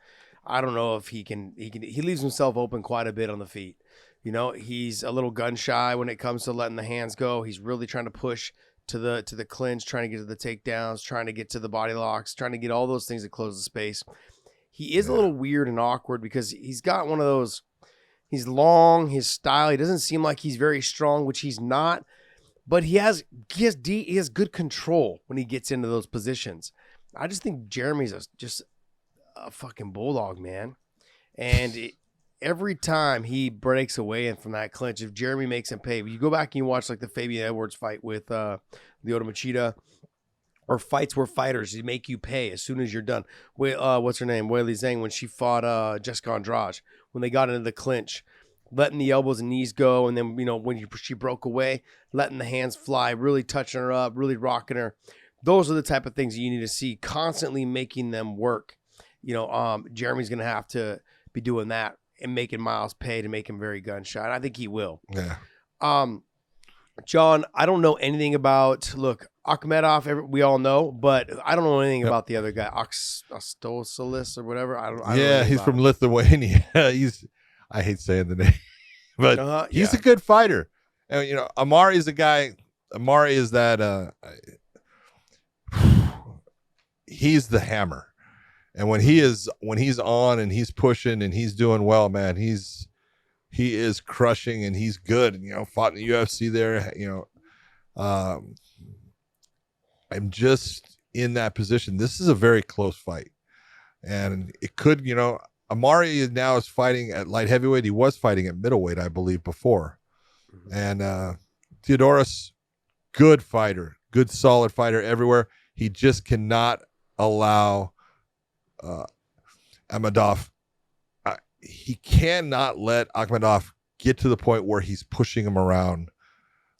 I don't know if he can. He leaves himself open quite a bit on the feet. He's a little gun shy when it comes to letting the hands go. He's really trying to push to the clinch, trying to get to the takedowns, trying to get to the body locks, trying to get all those things that close the space. He is a little weird and awkward because he's got one of those. He's long, his style. He doesn't seem like he's very strong, which he's not. But he has good control when he gets into those positions. I just think Jeremy's just a fucking bulldog, man. And every time he breaks away from that clinch, if Jeremy makes him pay, you go back and you watch like the Fabian Edwards fight with Lyoto Machida, or fights where fighters make you pay as soon as you're done. What's her name? Weili Zhang, when she fought Jessica Andrade, when they got into the clinch, letting the elbows and knees go, and then when she broke away, letting the hands fly, really touching her up, really rocking her. Those are the type of things you need to see, constantly making them work. Jeremy's going to have to be doing that and making Miles pay to make him very gun shy. And I think he will. Yeah. John, I don't know anything about, Akhmedov, we all know, but I don't know anything about the other guy, Ostosalis or whatever. I don't he's from Lithuania. I hate saying the name, but he's a good fighter. And, Amari is a guy. Amari is that he's the hammer. And when he's on and he's pushing and he's doing well, man, he is crushing and he's good. Fought in the UFC there. I'm just in that position. This is a very close fight, and it could, Amari now is fighting at light heavyweight. He was fighting at middleweight, I believe, before. And Theodoros, good fighter, good solid fighter everywhere. He just cannot allow Akhmedov. He cannot let Akhmedov get to the point where he's pushing him around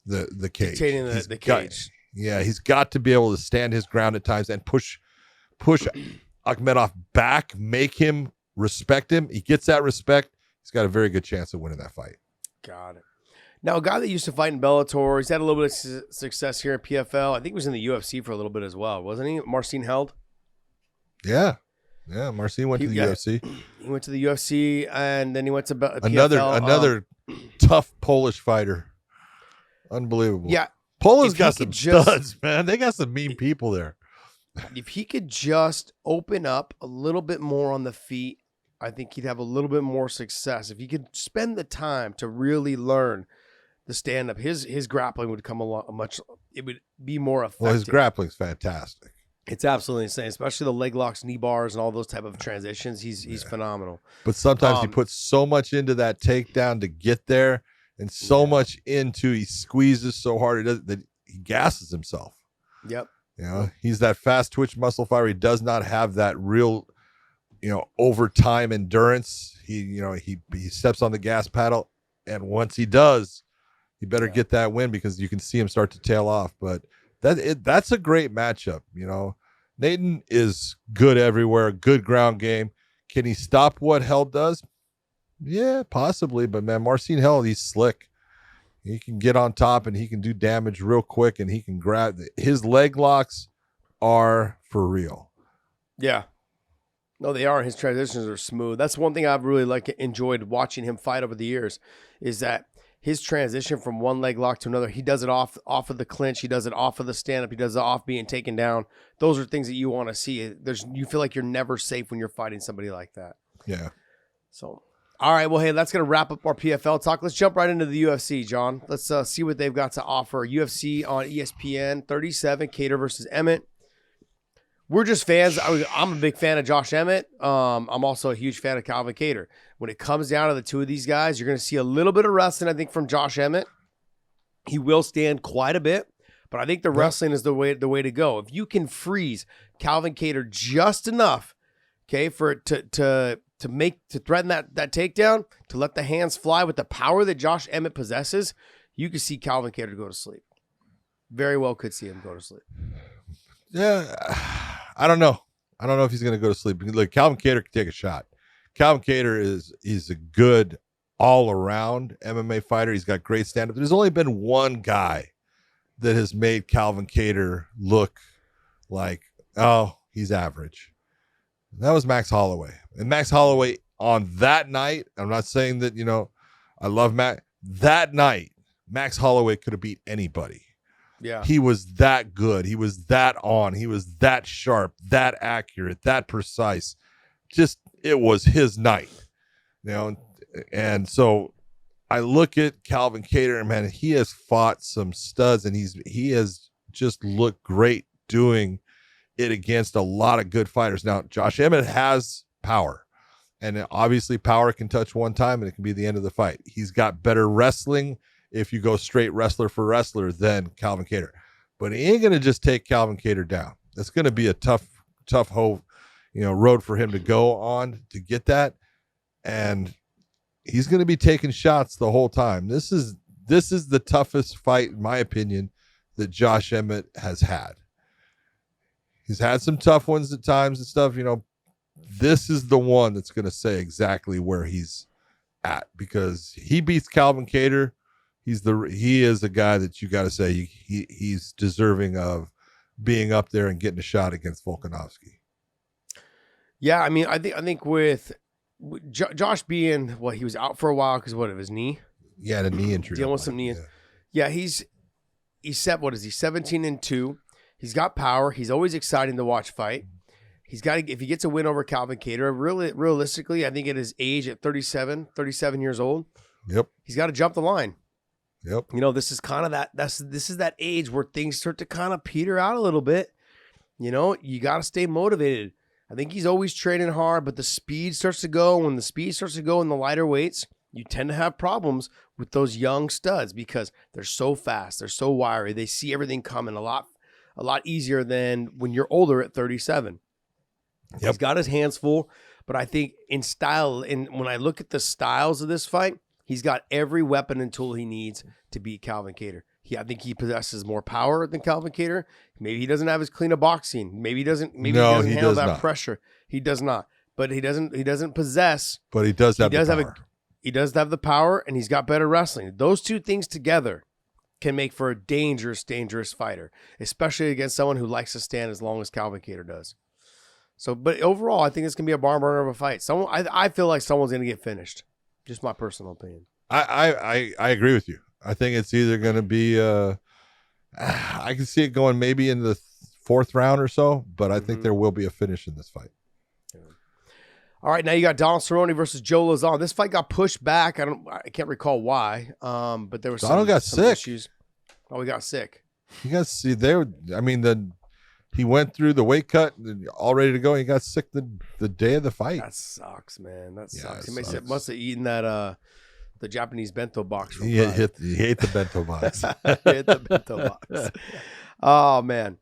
the cage. Dictating the cage. He's got to be able to stand his ground at times and push Akhmedov back, make him respect him. He gets that respect. He's got a very good chance of winning that fight. Got it. Now, a guy that used to fight in Bellator, he's had a little bit of success here in PFL. I think he was in the UFC for a little bit as well, wasn't he? Marcin Held? Yeah. Yeah, Marcin went to the UFC. He went to the UFC, and then he went to PFL. Another tough Polish fighter. Unbelievable. Yeah. Poland's got some studs, man. They got some mean people there. If he could just open up a little bit more on the feet, I think he'd have a little bit more success. If he could spend the time to really learn the stand-up, his grappling would come along it would be more effective. Well, his grappling's fantastic. It's absolutely insane, especially the leg locks, knee bars, and all those type of transitions. He's phenomenal. But sometimes he puts so much into that takedown to get there, and so much into he squeezes so hard that he gasses himself. Yep. You know, he's that fast twitch muscle fighter. He does not have that real, over time endurance. He steps on the gas pedal, and once he does, he better get that win because you can see him start to tail off. But that's a great matchup. Nathan is good everywhere, good ground game. Can he stop what Held does? Yeah, possibly. But man, Marcin Held, he's slick. He can get on top and he can do damage real quick, and he can grab. His leg locks are for real. Yeah. No, they are. His transitions are smooth. That's one thing I've really enjoyed watching him fight over the years, is that his transition from one leg lock to another, he does it off of the clinch, he does it off of the stand-up, he does it off being taken down. Those are things that you want to see. You feel like you're never safe when you're fighting somebody like that. Yeah. So, all right, well, hey, that's going to wrap up our PFL talk. Let's jump right into the UFC, John. Let's see what they've got to offer. UFC on ESPN 37, Kattar versus Emmett. We're just fans. I'm a big fan of Josh Emmett. I'm also a huge fan of Calvin Kattar. When it comes down to the two of these guys, you're going to see a little bit of wrestling, I think, from Josh Emmett. He will stand quite a bit, but I think the wrestling is the way to go. If you can freeze Calvin Kattar just enough, okay, for it to threaten that takedown, to let the hands fly with the power that Josh Emmett possesses, you could see Calvin Kattar go to sleep. Very well could see him go to sleep. Yeah, I don't know. I don't know if he's going to go to sleep. Look, Calvin Kattar can take a shot. Calvin Kattar is a good all-around MMA fighter. He's got great stand-up. There's only been one guy that has made Calvin Kattar look like, oh, he's average. And that was Max Holloway. And Max Holloway on that night, I'm not saying that, I love Max. That night, Max Holloway could have beat anybody. Yeah. He was that good. He was that on. He was that sharp, that accurate, that precise. Just, it was his night, and so I look at Calvin Kattar, and man, he has fought some studs, and he has just looked great doing it against a lot of good fighters. Now, Josh Emmett has power, and obviously power can touch one time and it can be the end of the fight. He's got better wrestling if you go straight wrestler for wrestler than Calvin Kattar, but he ain't going to just take Calvin Kattar down. That's going to be a tough road for him to go on to get that. And he's going to be taking shots the whole time. This is the toughest fight, in my opinion, that Josh Emmett has had. He's had some tough ones at times and stuff, this is the one that's going to say exactly where he's at, because he beats Calvin Kattar. He is the guy that you got to say he's deserving of being up there and getting a shot against Volkanovski. Yeah, I mean, I think with Josh being, he was out for a while because of his knee? Yeah, the knee injury. Dealing with some knee. Yeah, he's set, 17-2. He's got power. He's always exciting to watch fight. He's got to, if he gets a win over Calvin Kattar, really, realistically, I think at his age, at 37 years old, yep, he's got to jump the line. Yep. This is kind of this is that age where things start to kind of peter out a little bit. You got to stay motivated. I think he's always training hard, but the speed starts to go. When the speed starts to go in the lighter weights, you tend to have problems with those young studs because they're so fast, they're so wiry, they see everything coming a lot easier than when you're older at 37. Yep. He's got his hands full, but I think in style, and when I look at the styles of this fight, he's got every weapon and tool he needs to beat Calvin Kattar. I think he possesses more power than Calvin Kattar. Maybe he doesn't have as clean a boxing. Maybe he doesn't handle that pressure. He does not. But he doesn't possess. But he does have the power. He does have the power, and he's got better wrestling. Those two things together can make for a dangerous, dangerous fighter, especially against someone who likes to stand as long as Calvin Kattar does. So, but overall, I think it's gonna be a barn burner of a fight. I feel like someone's gonna get finished. Just my personal opinion. I agree with you. I think it's either gonna be I can see it going maybe in the 4th round or so, but I think there will be a finish in this fight. All right, now you got Donald Cerrone versus Joe Lauzon. This fight got pushed back. I can't recall why, but there was Donald got sick. Issues. Oh, he got sick. He went through the weight cut, all ready to go. He got sick the day of the fight. That sucks, man. That sucks. He must have eaten that the Japanese bento box. He ate the bento box. He ate the bento box. Oh man.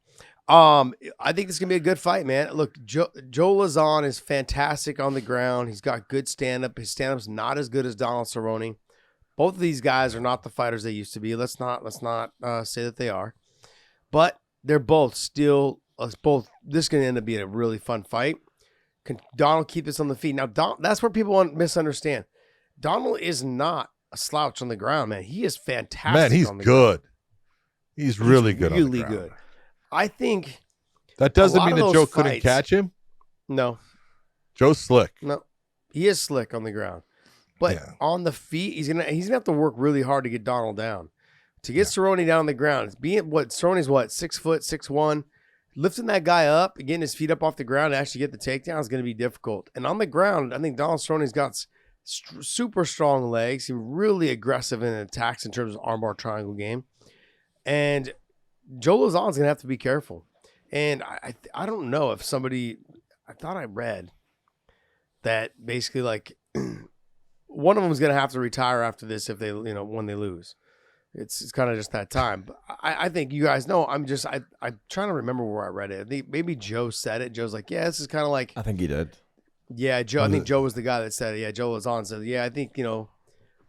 I think this is gonna be a good fight, man. Look, Joe Lauzon is fantastic on the ground. He's got good stand-up. His stand-up's not as good as Donald Cerrone. Both of these guys are not the fighters they used to be. Let's not say that they are. But they're both still this is gonna end up being a really fun fight. Can Donald keep this on the feet? Now, that's where people misunderstand. Donald is not a slouch on the ground, man. He is fantastic. Man, he's good. He's really good. Really good. I think that doesn't mean that Joe couldn't catch him. No, Joe's slick. No, he is slick on the ground, but on the feet, he's gonna have to work really hard to get Donald down. To get Cerrone down on the ground, Cerrone's 6 foot, 6'1", lifting that guy up, getting his feet up off the ground to actually get the takedown is going to be difficult. And on the ground, I think Donald Cerrone's got super strong legs. He's really aggressive in attacks in terms of armbar triangle game, and Joe Lauzon's going to have to be careful. And I don't know if I thought I read that basically like one of them is going to have to retire after this if they, when they lose. It's kind of just that time. But I think you guys know, I'm trying to remember where I read it. I think maybe Joe said it. Joe's like, yeah, this is kind of like. I think he did. Yeah, Joe. I think Joe was the guy that said it. Yeah, Joe Lauzon said, yeah, I think,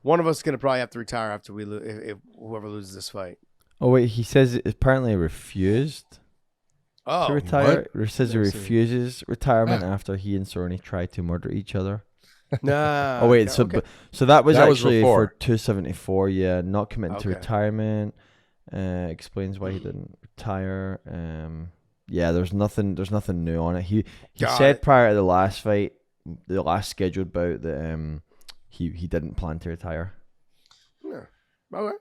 one of us is going to probably have to retire after we if whoever loses this fight. Oh, wait, he says apparently refused to retire. Or says he refuses retirement after he and Cerrone tried to murder each other. Nah. Oh, wait, so that was actually for 274, not committing to retirement. Explains why he didn't retire. There's nothing new on it. He said prior to the last fight, the last scheduled bout, that he didn't plan to retire. Yeah. Okay.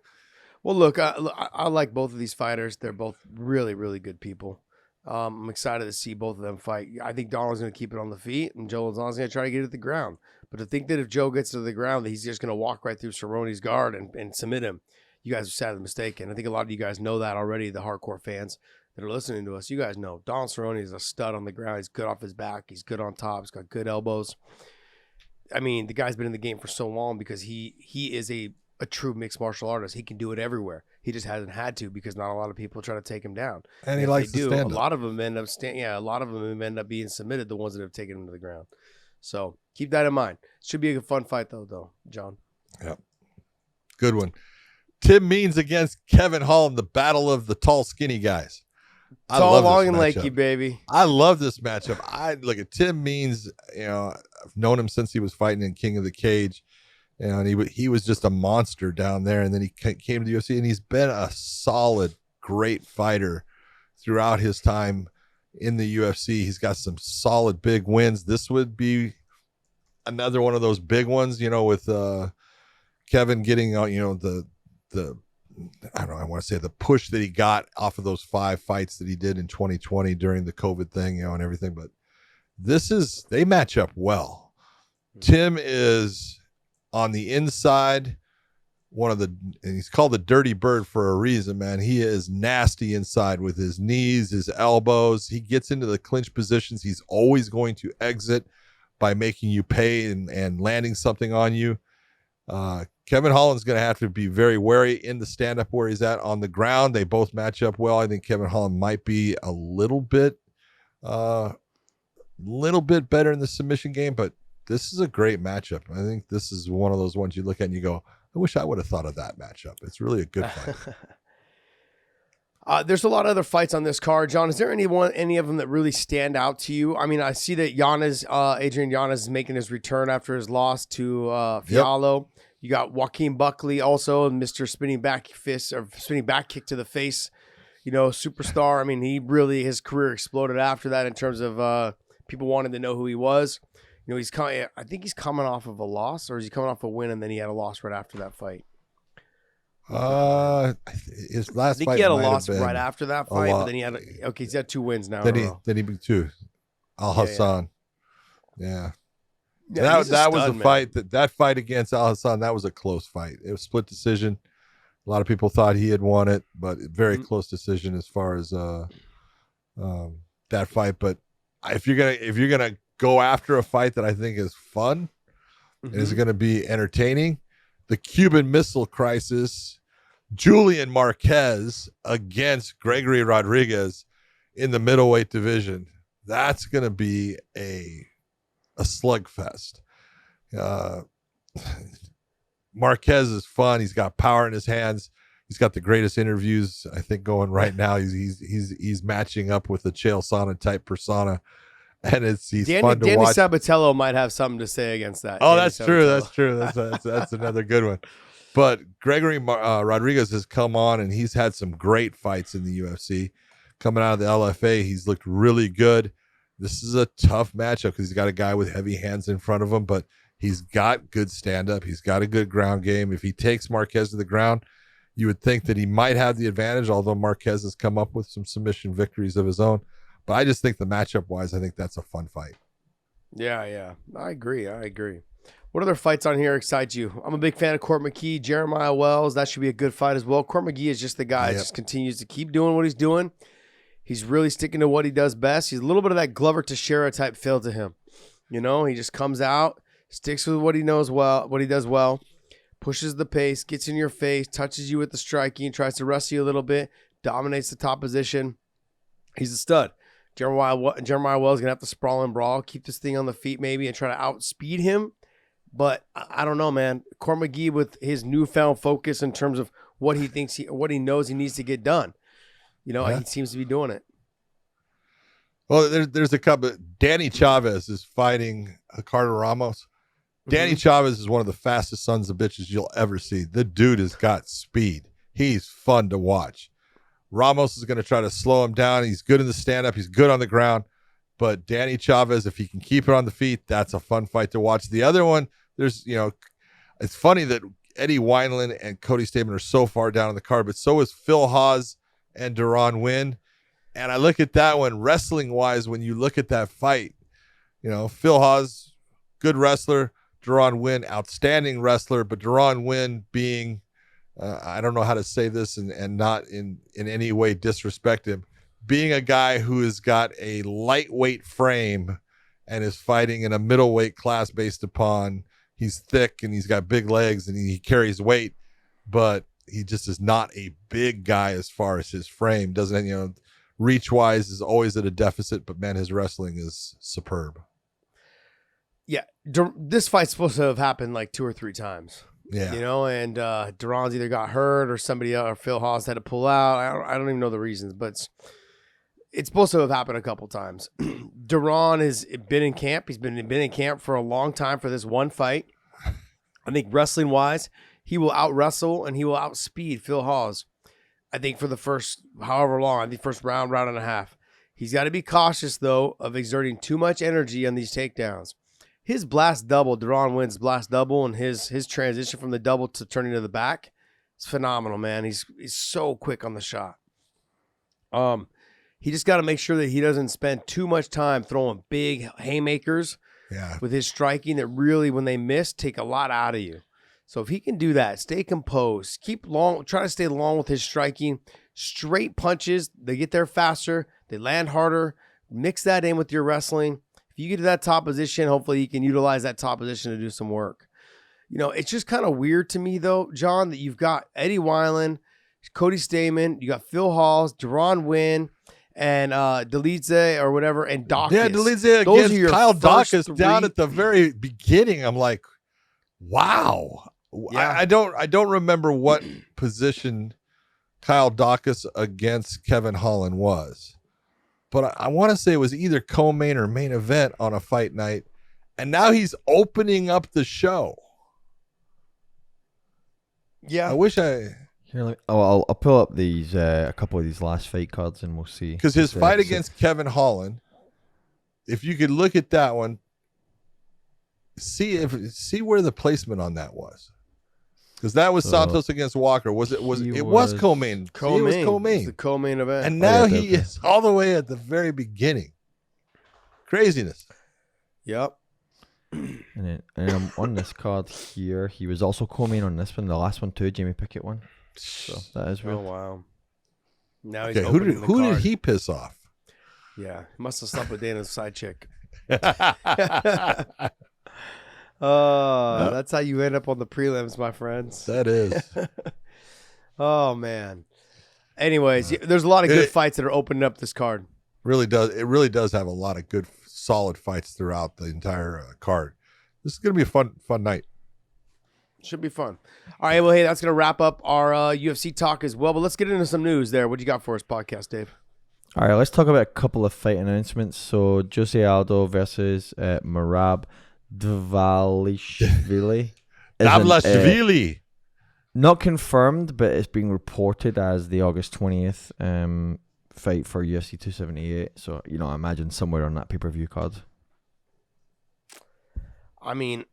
Well, look, I like both of these fighters. They're both really, really good people. I'm excited to see both of them fight. I think Donald's going to keep it on the feet, and Joe Lauzon's going to try to get it to the ground. But to think that if Joe gets to the ground, that he's just going to walk right through Cerrone's guard and submit him, you guys are sadly mistaken. I think a lot of you guys know that already, the hardcore fans that are listening to us. You guys know Donald Cerrone is a stud on the ground. He's good off his back. He's good on top. He's got good elbows. I mean, the guy's been in the game for so long because he is a true mixed martial artist. He can do it everywhere. He just hasn't had to because not a lot of people try to take him down. And he likes to stand up. A lot of them end up being submitted, the ones that have taken him to the ground. So keep that in mind. Should be a fun fight though, John. Yep. Good one. Tim Means against Kevin Hall in the battle of the tall, skinny guys. Tall, long, and lanky, baby. I love this matchup. I look at Tim Means. I've known him since he was fighting in King of the Cage. And he was just a monster down there. And then he came to the UFC, and he's been a solid, great fighter throughout his time in the UFC. He's got some solid big wins. This would be another one of those big ones, with Kevin getting the I don't know, I want to say the push that he got off of those 5 fights that he did in 2020 during the COVID thing, and everything. But they match up well. Tim is on the inside, and he's called the Dirty Bird for a reason, man. He is nasty inside with his knees, his elbows. He gets into the clinch positions. He's always going to exit by making you pay and landing something on you. Kevin Holland's going to have to be very wary in the stand-up where he's at. On the ground, they both match up well. I think Kevin Holland might be a little bit better in the submission game, but this is a great matchup. I think this is one of those ones you look at and you go, I wish I would have thought of that matchup. It's really a good fight. There's a lot of other fights on this card. John, is there any of them that really stand out to you? I mean, I see that Adrian Yanez is making his return after his loss to Fialho. Yep. You got Joaquin Buckley also, Mr. Spinning back kick to the face, superstar. I mean, his career exploded after that in terms of people wanting to know who he was. I think he's coming off of a loss, or is he coming off a win and then he had a loss right after that fight? His last fight. I think he had a loss right after that fight, but then he's had 2 wins now. Then he beat 2. Al Hassan. Yeah. Yeah, that was a fight that fight against Al Hassan. That was a close fight. It was split decision. A lot of people thought he had won it, but very close decision as far as that fight. But if you're gonna go after a fight that I think is fun and is going to be entertaining, the Cuban Missile Crisis. Julian Marquez against Gregory Rodriguez in the middleweight division. That's going to be a slugfest. Marquez is fun. He's got power in his hands. He's got the greatest interviews, I think, going right now. He's matching up with the Chael Sonnen type persona, and he's fun to watch. Danny Sabatello might have something to say against that. Oh, that's true. That's true. That's another good one. But Gregory Rodriguez has come on, and he's had some great fights in the UFC. Coming out of the LFA, he's looked really good. This is a tough matchup because he's got a guy with heavy hands in front of him, but he's got good stand-up. He's got a good ground game. If he takes Marquez to the ground, you would think that he might have the advantage, although Marquez has come up with some submission victories of his own. But I just think the matchup-wise, I think that's a fun fight. Yeah. I agree. What other fights on here excite you? I'm a big fan of Court McKee, Jeremiah Wells. That should be a good fight as well. Court McKee is just the guy that just continues to keep doing what he's doing. He's really sticking to what he does best. He's a little bit of that Glover Teixeira type feel to him. He just comes out, sticks with what he knows well, what he does well, pushes the pace, gets in your face, touches you with the striking, tries to wrestle you a little bit, dominates the top position. He's a stud. Jeremiah Wells is going to have to sprawl and brawl, keep this thing on the feet maybe, and try to outspeed him. But I don't know, man. Court McKee with his newfound focus in terms of what he thinks what he knows he needs to get done. He seems to be doing it. Well, there's a couple. Danny Chavez is fighting Carter Ramos. Danny Chavez is one of the fastest sons of bitches you'll ever see. The dude has got speed. He's fun to watch. Ramos is going to try to slow him down. He's good in the stand-up. He's good on the ground. But Danny Chavez, if he can keep it on the feet, that's a fun fight to watch. The other one, it's funny that Eddie Wineland and Cody Stamann are so far down on the card, but so is Phil Haas and Deron Winn. And I look at that one wrestling-wise, when you look at that fight, Phil Haas, good wrestler, Deron Winn, outstanding wrestler, but Deron Winn being, I don't know how to say this and not in any way disrespect him, being a guy who has got a lightweight frame and is fighting in a middleweight class based upon he's thick and he's got big legs and he carries weight, but he just is not a big guy as far as his frame. Doesn't, reach wise is always at a deficit, but man, his wrestling is superb. Yeah. This fight's supposed to have happened like 2 or 3 times. Yeah. And Deron's either got hurt or somebody else, or Phil Haas had to pull out. I don't even know the reasons, but it's supposed to have happened a couple times. Deron has been in camp. He's been in camp for a long time for this one fight. I think wrestling wise, he will out wrestle and he will outspeed Phil Haas. I think for the first however long, I think first round and a half. He's got to be cautious though of exerting too much energy on these takedowns. His blast double, Deron Winn's blast double, and his transition from the double to turning to the back, it's phenomenal, man. He's so quick on the shot. He just got to make sure that he doesn't spend too much time throwing big haymakers with his striking that really, when they miss, take a lot out of you. So if he can do that, stay composed, try to stay long with his striking, straight punches, they get there faster, they land harder, mix that in with your wrestling. If you get to that top position, hopefully you can utilize that top position to do some work. it's just kind of weird to me though, John, that you've got Eddie Wineland, Cody Stamann, you got Phil Halls, Deron Wynn, and Delize or whatever, and Dawkins. Yeah, Delize against Kyle Dawkins down at the very beginning. I'm like, wow. Yeah. I don't remember what position Kyle Dawkins against Kevin Holland was, but I want to say it was either co-main or main event on a fight night, and now he's opening up the show. Yeah, I wish I. Here, I'll pull up these a couple of these last fight cards and we'll see. Because his fight against Kevin Holland, if you could look at that one, see where the placement on that was. Because that was Santos against Walker. Was co-main? It was co-main. It was co-main. The co-main event. And now he is all the way at the very beginning. Craziness. Yep. And on this card here, he was also co-main on this one, the last one too, Jamie Pickett one. So that is weird. Oh wow! Now he's who did he piss off? Yeah, he must have slept with Dana's side chick. Yep. That's how you end up on the prelims, my friends. That is. Oh man. Anyways, there's a lot of good fights that are opening up this card. It really does have a lot of good, solid fights throughout the entire card. This is gonna be a fun night. Should be fun. All right, well, hey, that's going to wrap up our UFC talk as well. But let's get into some news there. What do you got for us, podcast, Dave? All right, let's talk about a couple of fight announcements. So, Jose Aldo versus Merab Dvalishvili. Dvalishvili. Not confirmed, but it's being reported as the August 20th fight for UFC 278. So, I imagine somewhere on that pay-per-view card. I mean...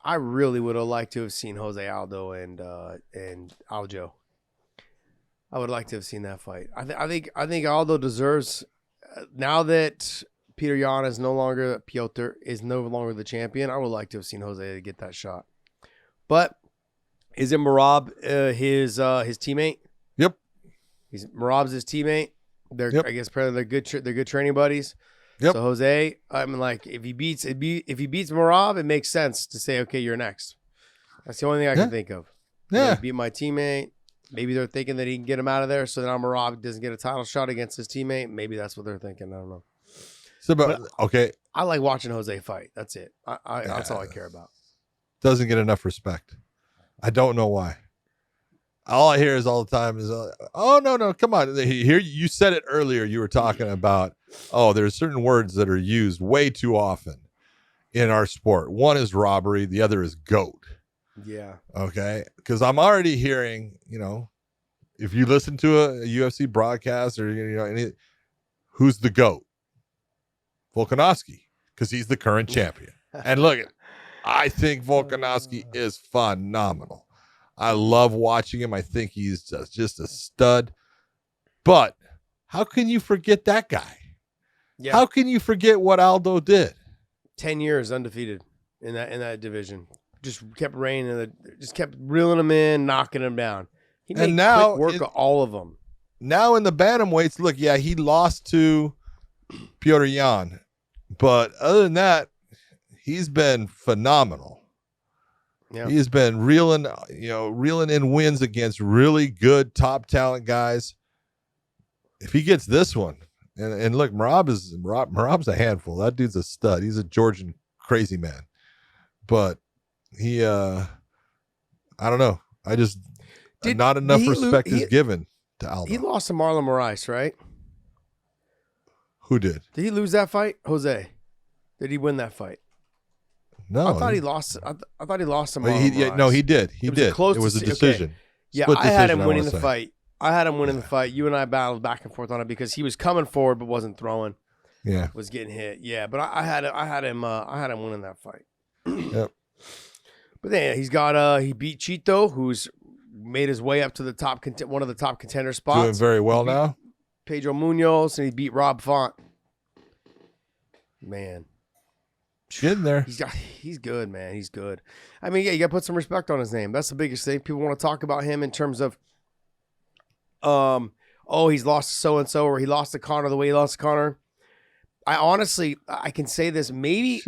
I really would have liked to have seen Jose Aldo and Aljo. I would like to have seen that fight. I think Aldo deserves now that Piotr is no longer the champion. I would like to have seen Jose get that shot. But is it Merab his teammate? Yep. Merab's his teammate. I guess apparently they're good training buddies. Yep. So Jose, if he beats Merab, it makes sense to say, okay, you're next. That's the only thing I can think of. Yeah. He beat my teammate. Maybe they're thinking that he can get him out of there, so now Merab doesn't get a title shot against his teammate. Maybe that's what they're thinking. I don't know. Okay. I like watching Jose fight. That's it. That's all I care about. Doesn't get enough respect. I don't know why. All I hear is all the time is, oh, no, come on. Here, you said it earlier. You were talking about, there's certain words that are used way too often in our sport. One is robbery. The other is GOAT. Yeah. Okay. Because I'm already hearing, if you listen to a UFC broadcast or, who's the GOAT? Volkanovski, because he's the current champion. And look, I think Volkanovski is phenomenal. I love watching him. I think he's just a stud. But how can you forget that guy? Yeah. How can you forget what Aldo did? 10 years undefeated in that division. Just kept reigning. Just kept reeling him in, knocking him down. He made quick work of all of them. Now in the bantamweights, look, yeah, he lost to Piotr Jan. But other than that, he's been phenomenal. Yeah. He's been reeling in wins against really good top talent guys. If he gets this one, and look, Merab's a handful. That dude's a stud. He's a Georgian crazy man. But he, I don't know. Not enough respect is given to Aldo. He lost to Marlon Moraes, right? Who did? Did he lose that fight? Jose. Did he win that fight? No, I thought he lost. I thought he lost to Marlon Moraes. No, he did. He did. It was a decision. Okay. Yeah, I had him winning the fight. The fight. You and I battled back and forth on it because he was coming forward but wasn't throwing. Yeah, was getting hit. Yeah, but I had him winning that fight. Yep. But then he beat Chito, who's made his way up to the top one of the top contender spots. Doing very well now. Pedro Munoz, and he beat Rob Font. Man. Getting there. He's good, man. He's good. I mean, yeah, you got to put some respect on his name. That's the biggest thing. People want to talk about him in terms of, he's lost to so-and-so, or he lost to Conor the way he lost to Conor. I can say this. Maybe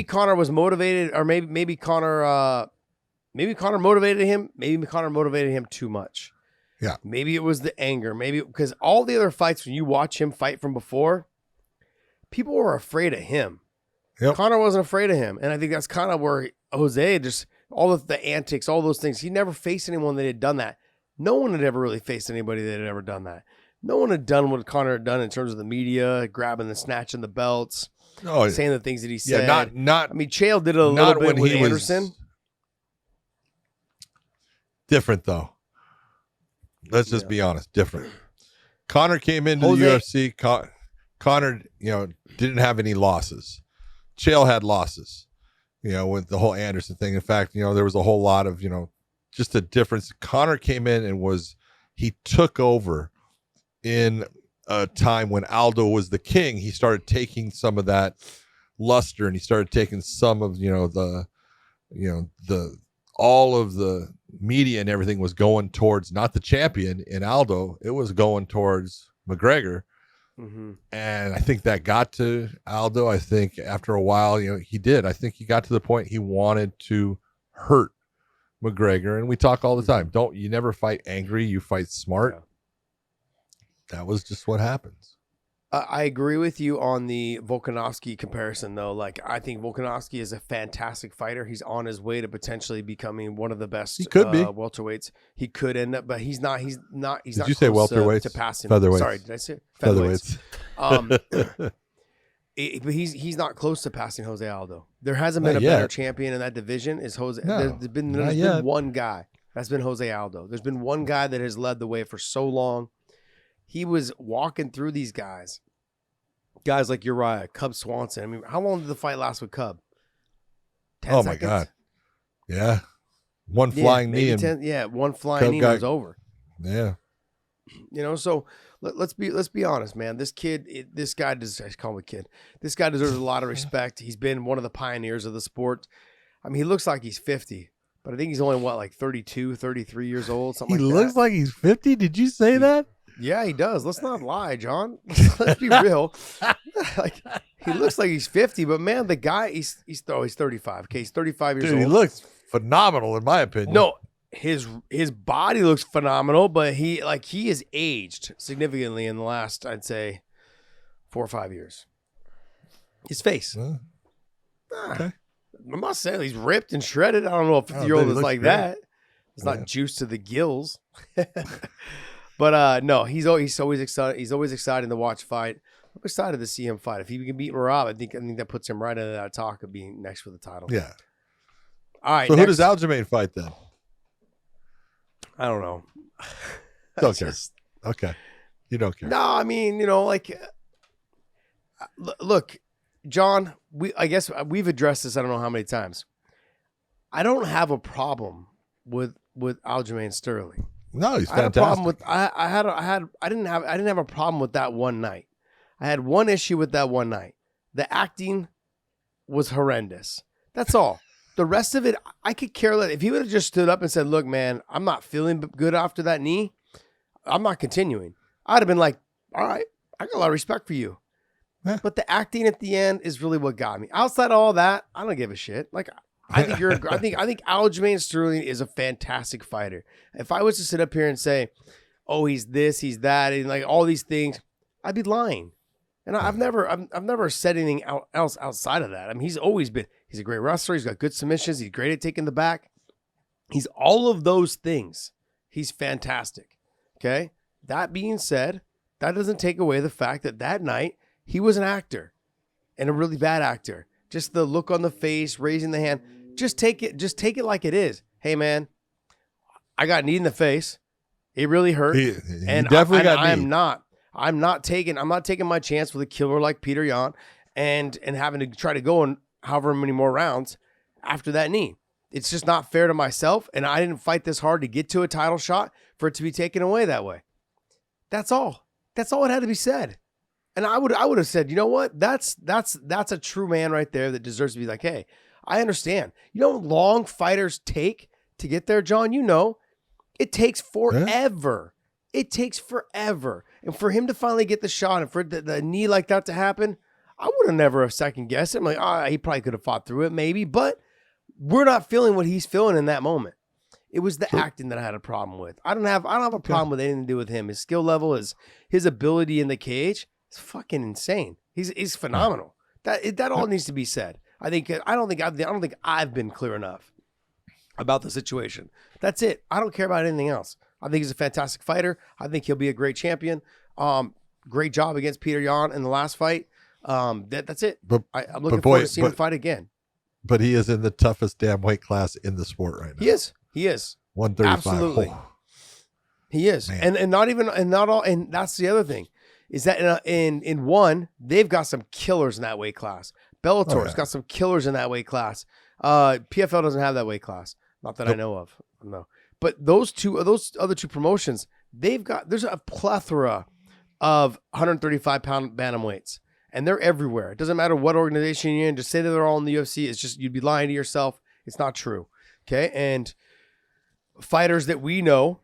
Conor was motivated, or maybe Conor Maybe Conor motivated him. Maybe Conor motivated him too much. Yeah. Maybe it was the anger. Maybe because all the other fights, when you watch him fight from before, people were afraid of him. Yep. Conor wasn't afraid of him. And I think that's kind of where Jose just, all of the antics, all those things. He never faced anyone that had done that. No one had ever really faced anybody that had ever done that. No one had done what Conor had done in terms of the media, grabbing the snatching the belts, saying the things that he said. Yeah, not. I mean, Chael did it a little bit with Anderson. Different though. Let's just be honest. Different. Conor came into the UFC. Conor, didn't have any losses. Chael had losses, with the whole Anderson thing. In fact, there was a whole lot of, just a difference. Conor came in and he took over in a time when Aldo was the king. He started taking some of that luster, and he started taking some of, all of the media and everything was going towards not the champion in Aldo. It was going towards McGregor. Mm-hmm. And I think that got to Aldo. I think after a while, he did. I think he got to the point he wanted to hurt McGregor. And we talk all the time. You never fight angry. You fight smart. Yeah. That was just what happens. I agree with you on the Volkanovski comparison, though. Like, I think Volkanovski is a fantastic fighter. He's on his way to potentially becoming one of the best welterweights. He could end up, but he's not. He's not. Did you say welterweights? To passing. Featherweights. Sorry, did I say featherweights? But he's not close to passing Jose Aldo. There hasn't been a better champion in that division. Is Jose? No, there's been one guy. That's been Jose Aldo. There's been one guy that has led the way for so long. He was walking through these guys like Uriah, Cub Swanson. I mean, how long did the fight last with Cub? 10 seconds? My God. Yeah. One flying knee. One flying knee and it was over. Yeah. So let's be honest, man. This guy deserves a lot of respect. He's been one of the pioneers of the sport. I mean, he looks like he's 50, but I think he's only, 32, 33 years old, something like that. He looks like he's 50? Did you say that? Yeah, he does. Let's not lie, John. Let's be real. He looks like he's 50, but man, the guy, he's 35. Okay, he's 35 years old. He looks phenomenal in my opinion. No, his body looks phenomenal, but he has aged significantly in the last, I'd say, 4 or 5 years. His face. Okay. I'm not saying he's ripped and shredded. I don't know if 50-year-old is like great. That. It's not juiced to the gills. But no, he's always excited. He's always excited to watch fight. I'm excited to see him fight. If he can beat Merab, I think that puts him right into that talk of being next for the title. Yeah. All right. So who does Aljamain fight then? I don't know. Don't care. Okay. You don't care. No, I mean, look, John. I guess we've addressed this. I don't know how many times. I don't have a problem with Aljamain Sterling. No, he's I fantastic. had a problem with I didn't have a problem with that one night. I had one issue with that one night. The acting was horrendous. That's all. The rest of it, I could care less. If he would have just stood up and said, "Look, man, I'm not feeling good after that knee. I'm not continuing." I'd have been like, "All right, I got a lot of respect for you." Yeah. But the acting at the end is really what got me. Outside of all that, I don't give a shit. Like, I think Aljamain Sterling is a fantastic fighter. If I was to sit up here and say, "Oh, he's this, he's that," and like all these things, I'd be lying. And I've never said anything else outside of that. I mean, he's a great wrestler. He's got good submissions. He's great at taking the back. He's all of those things. He's fantastic. Okay. That being said, that doesn't take away the fact that night he was an actor and a really bad actor. Just the look on the face, raising the hand. Just take it like it is. Hey, man, I got knee in the face. It really hurt. He definitely got knee. I'm not taking my chance with a killer like Peter Yan and having to try to go in however many more rounds after that knee. It's just not fair to myself, and I didn't fight this hard to get to a title shot for it to be taken away that way. That's all. That's all it had to be said. And I would have said, you know what? That's a true man right there that deserves to be like, hey, I understand. You know how long fighters take to get there, John? It takes forever. Yeah. It takes forever. And for him to finally get the shot and for the knee like that to happen, I would have never have second guessed it. I'm like, he probably could have fought through it maybe. But we're not feeling what he's feeling in that moment. It was the acting that I had a problem with. I don't have a problem with anything to do with him. His skill level, his ability in the cage is fucking insane. He's phenomenal. That all needs to be said. I don't think I've been clear enough about the situation. That's it. I don't care about anything else. I think he's a fantastic fighter. I think he'll be a great champion. Great job against Peter Yan in the last fight. That's it. I'm looking forward to seeing him fight again. But he is in the toughest damn weight class in the sport right now. He is. 135. Absolutely. Oh. He is. Man. And that's the other thing is that in one, they've got some killers in that weight class. Bellator's got some killers in that weight class. PFL doesn't have that weight class. Not that I know of. No. But those other two promotions, there's a plethora of 135-pound bantamweights. And they're everywhere. It doesn't matter what organization you're in. Just say that they're all in the UFC. It's just, you'd be lying to yourself. It's not true. Okay. And fighters that we know,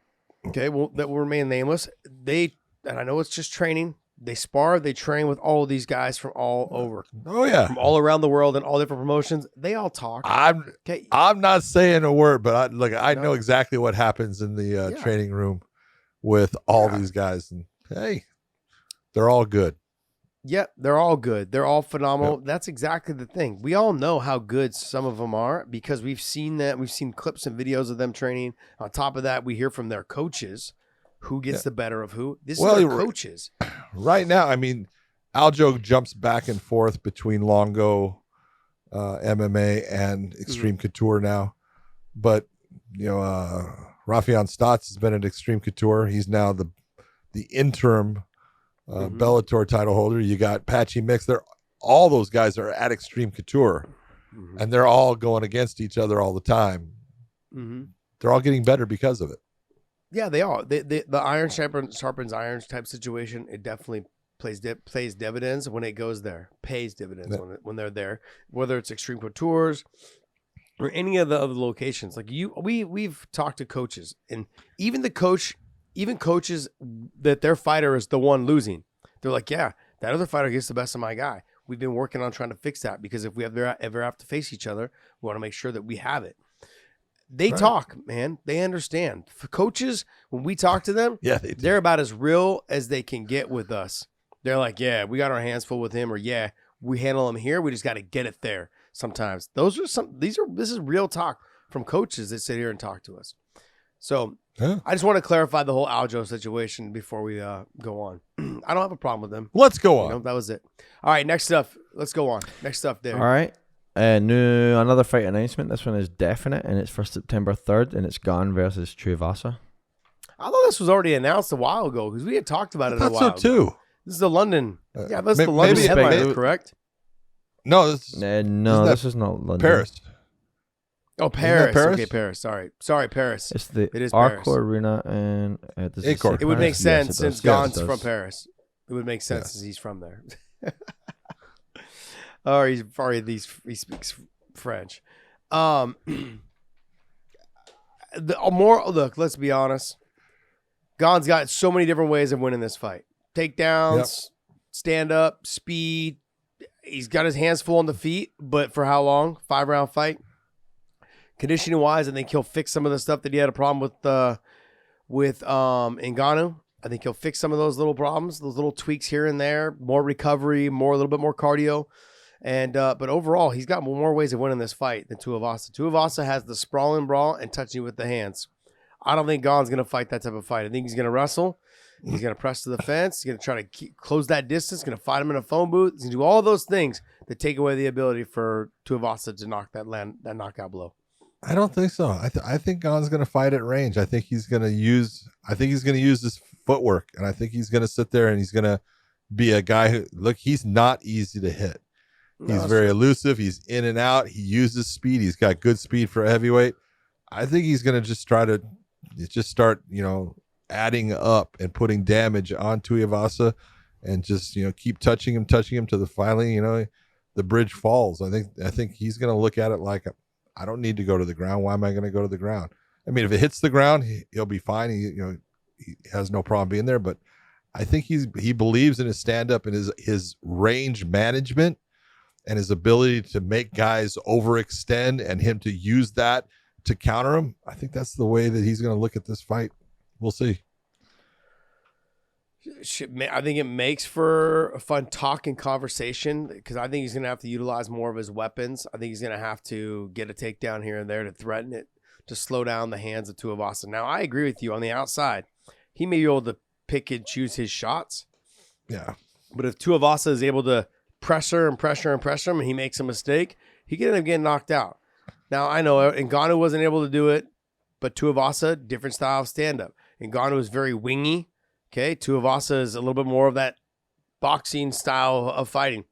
okay, that will remain nameless, and I know it's just training. They spar, they train with all of these guys from all over. Oh, yeah. From all around the world and all different promotions. They all talk. I'm not saying a word, but I know exactly what happens in the training room with all these guys. And hey, they're all good. Yep, they're all good. They're all phenomenal. Yep. That's exactly the thing. We all know how good some of them are because we've seen that. We've seen clips and videos of them training. On top of that, we hear from their coaches who gets the better of who. This is their coaches. Right now, I mean, Aldo jumps back and forth between Longo, MMA, and Extreme Couture now. But, Rafion Stotts has been at Extreme Couture. He's now the interim Bellator title holder. You got Patchy Mix. All those guys are at Extreme Couture, and they're all going against each other all the time. They're all getting better because of it. Yeah, they are. The iron sharpens iron type situation. It definitely plays dividends when it goes there. Pays dividends when they're there. Whether it's Extreme Coutures or any of the other locations. Like we've talked to coaches, and even coaches that their fighter is the one losing. They're like, yeah, that other fighter gets the best of my guy. We've been working on trying to fix that because if we ever have to face each other, we want to make sure that we have it. They talk, man. They understand. For coaches, when we talk to them, they're about as real as they can get with us. They're like, yeah, we got our hands full with him, or yeah, we handle him here. We just got to get it there. Sometimes this is real talk from coaches that sit here and talk to us. So I just want to clarify the whole Aldo situation before we go on. I don't have a problem with them. Let's go on. That was it. All right, next stuff. Let's go on. Next stuff there. All right. Another fight announcement. This one is definite, and it's for September 3rd, and it's Gane versus Tuivasa. I thought this was already announced a while ago because we had talked about it a while ago. Too. This is the London. That's the London headliner, correct? No, this is not London. Paris. Oh, Paris. Okay, Paris. Sorry, Paris. It is Arco Arena, and it would make sense since Gane's from Paris. It would make sense since he's from there. Or he speaks French. Look, let's be honest. Gane's got so many different ways of winning this fight. Takedowns, stand up, speed. He's got his hands full on the feet, but for how long? 5-round fight. Conditioning wise, I think he'll fix some of the stuff that he had a problem with Ngannou. I think he'll fix some of those little problems, those little tweaks here and there, more recovery, a little bit more cardio. And but overall, he's got more ways of winning this fight than Tuivasa. Tuivasa has the sprawling brawl and touching with the hands. I don't think Gane's going to fight that type of fight. I think he's going to wrestle. He's going to press to the fence. He's going to try to close that distance. He's going to fight him in a phone booth. He's going to do all those things that take away the ability for Tuivasa to knock that knockout blow. I don't think so. I think Gane's going to fight at range. I think he's going to use his footwork, and I think he's going to sit there and he's going to be a guy who he's not easy to hit. He's very elusive. He's in and out. He uses speed. He's got good speed for a heavyweight. I think he's going to just try to start, adding up and putting damage on Tuivasa and just, keep touching him to the finally, the bridge falls. I think he's going to look at it like, I don't need to go to the ground. Why am I going to go to the ground? I mean, if it hits the ground, he'll be fine. He has no problem being there, but I think he believes in his stand up and his range management. and his ability to make guys overextend and him to use that to counter him, I think that's the way that he's going to look at this fight. We'll see. I think it makes for a fun talk and conversation because I think he's going to have to utilize more of his weapons. I think he's going to have to get a takedown here and there to threaten it, to slow down the hands of Tuivasa. Now, I agree with you on the outside. He may be able to pick and choose his shots. Yeah. But if Tuivasa is able to pressure him and he makes a mistake, he can end up getting knocked out. Now, I know Ngannou wasn't able to do it, but Tuivasa, different style of stand-up. Ngannou is very wingy. Okay, Tuivasa is a little bit more of that boxing style of fighting.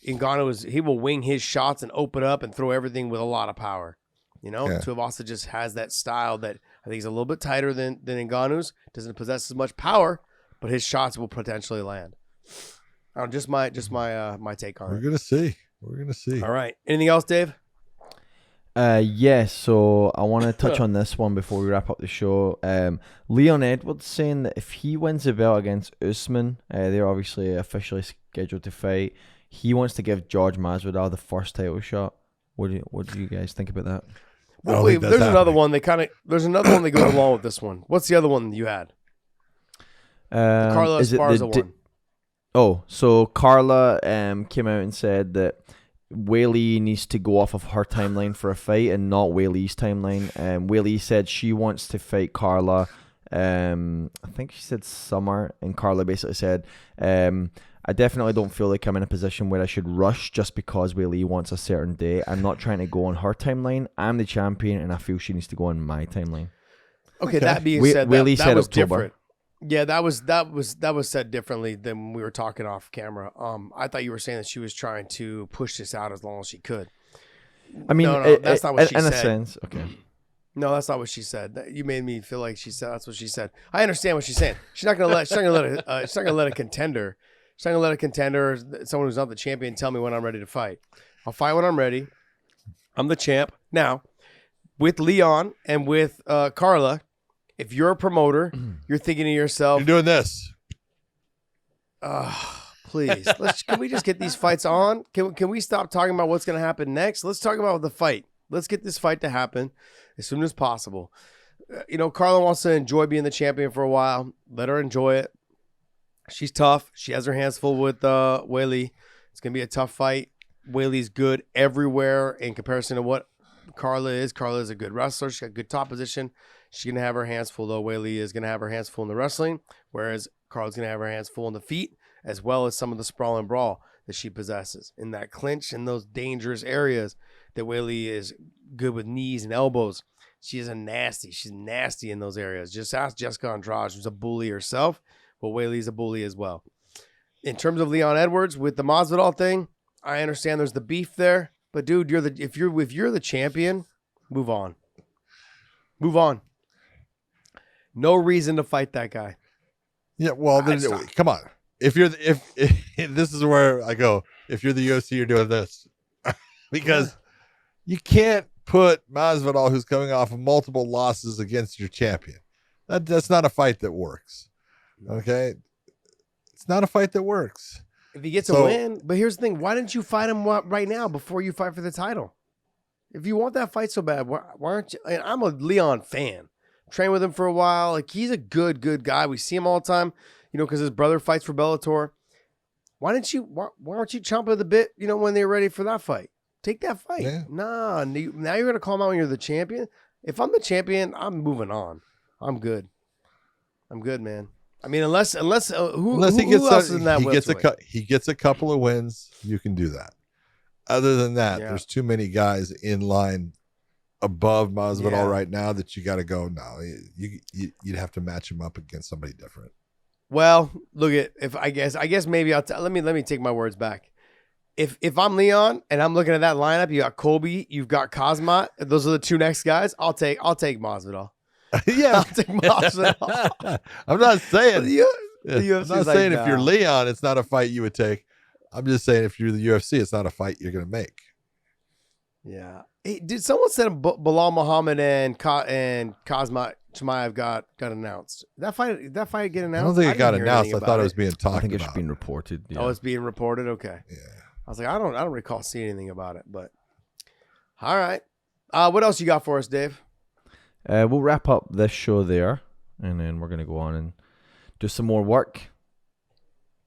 Ngannou he will wing his shots and open up and throw everything with a lot of power. You know, Tuivasa just has that style that I think is a little bit tighter than Ngannou's. Doesn't possess as much power, but his shots will potentially land. Just my take on it. We're gonna see. All right. Anything else, Dave? Yes, so I want to touch on this one before we wrap up the show. Leon Edwards saying that if he wins the belt against Usman, they're obviously officially scheduled to fight. He wants to give George Masvidal the first title shot. What do you guys think about that? Well, wait, there's another one. There's another one that goes along with this one. What's the other one you had? The Carla Esparza one. So Carla came out and said that Weili needs to go off of her timeline for a fight and not Weili's timeline. Weili said she wants to fight Carla. I think she said summer, and Carla basically said, I definitely don't feel like I'm in a position where I should rush just because Weili wants a certain day. I'm not trying to go on her timeline. I'm the champion, and I feel she needs to go on my timeline. Okay, that being said, Weili that said was October. different. Yeah, that was said differently than when we were talking off camera. I thought you were saying that she was trying to push this out as long as she could. I mean, no, that's not what she said. In a sense, okay. No, that's not what she said. You made me feel like she said that's what she said. I understand what she's saying. She's not gonna let a contender. She's not gonna let a contender, someone who's not the champion, tell me when I'm ready to fight. I'll fight when I'm ready. I'm the champ. Now, with Leon and with Carla, if you're a promoter, you're thinking to yourself, you're doing this. Please, can we just get these fights on? Can we stop talking about what's going to happen next? Let's talk about the fight. Let's get this fight to happen as soon as possible. Carla wants to enjoy being the champion for a while. Let her enjoy it. She's tough. She has her hands full with Weili. It's going to be a tough fight. Weili's good everywhere in comparison to what Carla is. Carla is a good wrestler. She's got good top position. She's going to have her hands full, though. Weili is going to have her hands full in the wrestling, whereas Carla's going to have her hands full in the feet, as well as some of the sprawl and brawl that she possesses. In that clinch, in those dangerous areas that Weili is good with knees and elbows. She's nasty in those areas. Just ask Jessica Andrade, who's a bully herself, but Weili's a bully as well. In terms of Leon Edwards, with the Masvidal thing, I understand there's the beef there, but dude, if you're the champion, move on. Move on. No reason to fight that guy. Yeah, well, come on. If this is where I go, if you're the UFC, you're doing this. Because you can't put Masvidal, who's coming off of multiple losses, against your champion. That's not a fight that works. Okay? It's not a fight that works. If he gets a win, but here's the thing, why didn't you fight him right now before you fight for the title? If you want that fight so bad, why aren't you? I'm a Leon fan. Trained with him for a while. Like, he's a good guy. We see him all the time, because his brother fights for Bellator. Why aren't you chomping at the bit, when they're ready for that fight? Take that fight. Yeah. Nah, now you're going to call him out when you're the champion? If I'm the champion, I'm moving on. I'm good. I'm good, man. I mean, unless who else is in that welterweight? He gets a couple of wins, you can do that. Other than that, there's too many guys in line above Masvidal right now that you got to go. No, you'd have to match him up against somebody different. Well, look at I guess maybe let me take my words back. If I'm Leon and I'm looking at that lineup, you got Colby, you've got Kazmat. Those are the two next guys. I'll take Masvidal. Yeah, I'll take Masvidal. I'm not saying I'm not saying if you're Leon, it's not a fight you would take. I'm just saying if you're the UFC, it's not a fight you're going to make. Yeah. Hey, did someone said Bilal Muhammad and Kazmat Chimaev got announced? That fight get announced? I don't think it got announced. I thought it was being talked about. I think it's being reported. Yeah. Oh, it's being reported? Okay. Yeah. I was like, I don't recall seeing anything about it, but all right. What else you got for us, Dave? We'll wrap up this show there, and then we're going to go on and do some more work.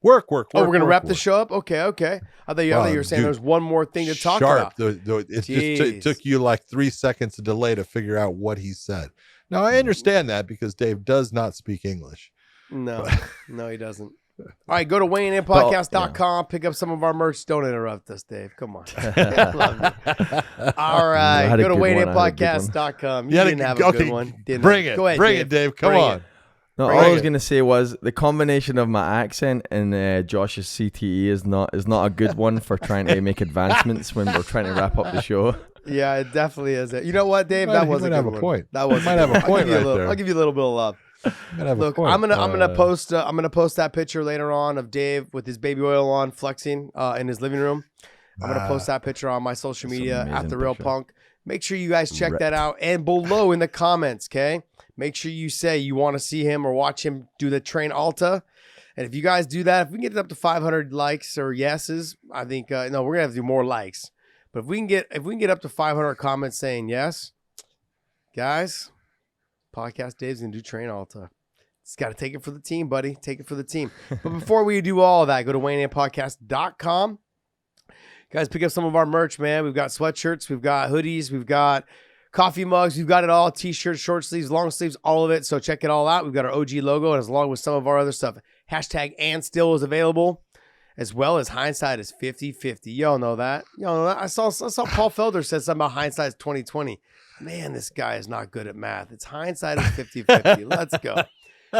We're going to wrap the show up? Okay. I thought you were saying there was one more thing to talk about. It took you like 3 seconds to delay to figure out what he said. Now, I understand that because Dave does not speak English. No, he doesn't. All right, go to weighinginpodcast.com. Pick up some of our merch. Don't interrupt us, Dave. Come on. I love you. All right, go to weighinginpodcast.com. You didn't have a good one. Bring it. Go ahead, Bring it, Dave. Come on. No, all I was going to say was the combination of my accent and Josh's CTE is not a good one for trying to make advancements when we're trying to wrap up the show. Yeah, it definitely is. You know what, Dave? That was a good one. Point. That was. Might have a point right there. I'll give you a little bit of love. Look, I'm gonna post that picture later on of Dave with his baby oil on, flexing in his living room. I'm gonna post that picture on my social media at The Real Punk. Make sure you guys check that out, and below in the comments, okay? Make sure you say you want to see him or watch him do the Train Alta. And if you guys do that, if we can get it up to 500 likes or yeses, I think we're gonna have to do more likes. But if we can get up to 500 comments saying yes, guys, Podcast Dave's gonna do Train Alta. It's got to take it for the team, buddy. Take it for the team. But before we do all of that, go to weighinginpodcast.com. Guys, pick up some of our merch, man. We've got sweatshirts, we've got hoodies, we've got coffee mugs, we've got it all. T-shirts, short sleeves, long sleeves, all of it. So check it all out. We've got our OG logo, and as along with some of our other stuff. Hashtag and still is available, as well as hindsight is 50-50. Y'all know that. I saw Paul Felder said something about hindsight is 20-20. Man, this guy is not good at math. It's hindsight is 50-50. Let's go.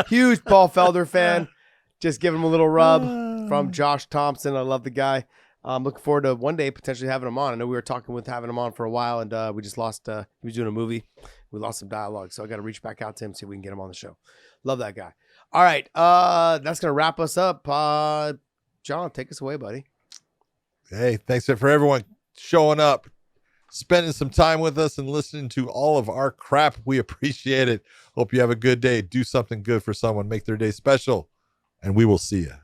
Huge Paul Felder fan. Just give him a little rub from Josh Thompson. I love the guy. I'm looking forward to one day potentially having him on. I know we were talking with having him on for a while, and we just lost. He was doing a movie. We lost some dialogue, so I got to reach back out to him, see if we can get him on the show. Love that guy. All right, that's gonna wrap us up. John, take us away, buddy. Hey, thanks for everyone showing up, spending some time with us, and listening to all of our crap. We appreciate it. Hope you have a good day. Do something good for someone. Make their day special, and we will see you.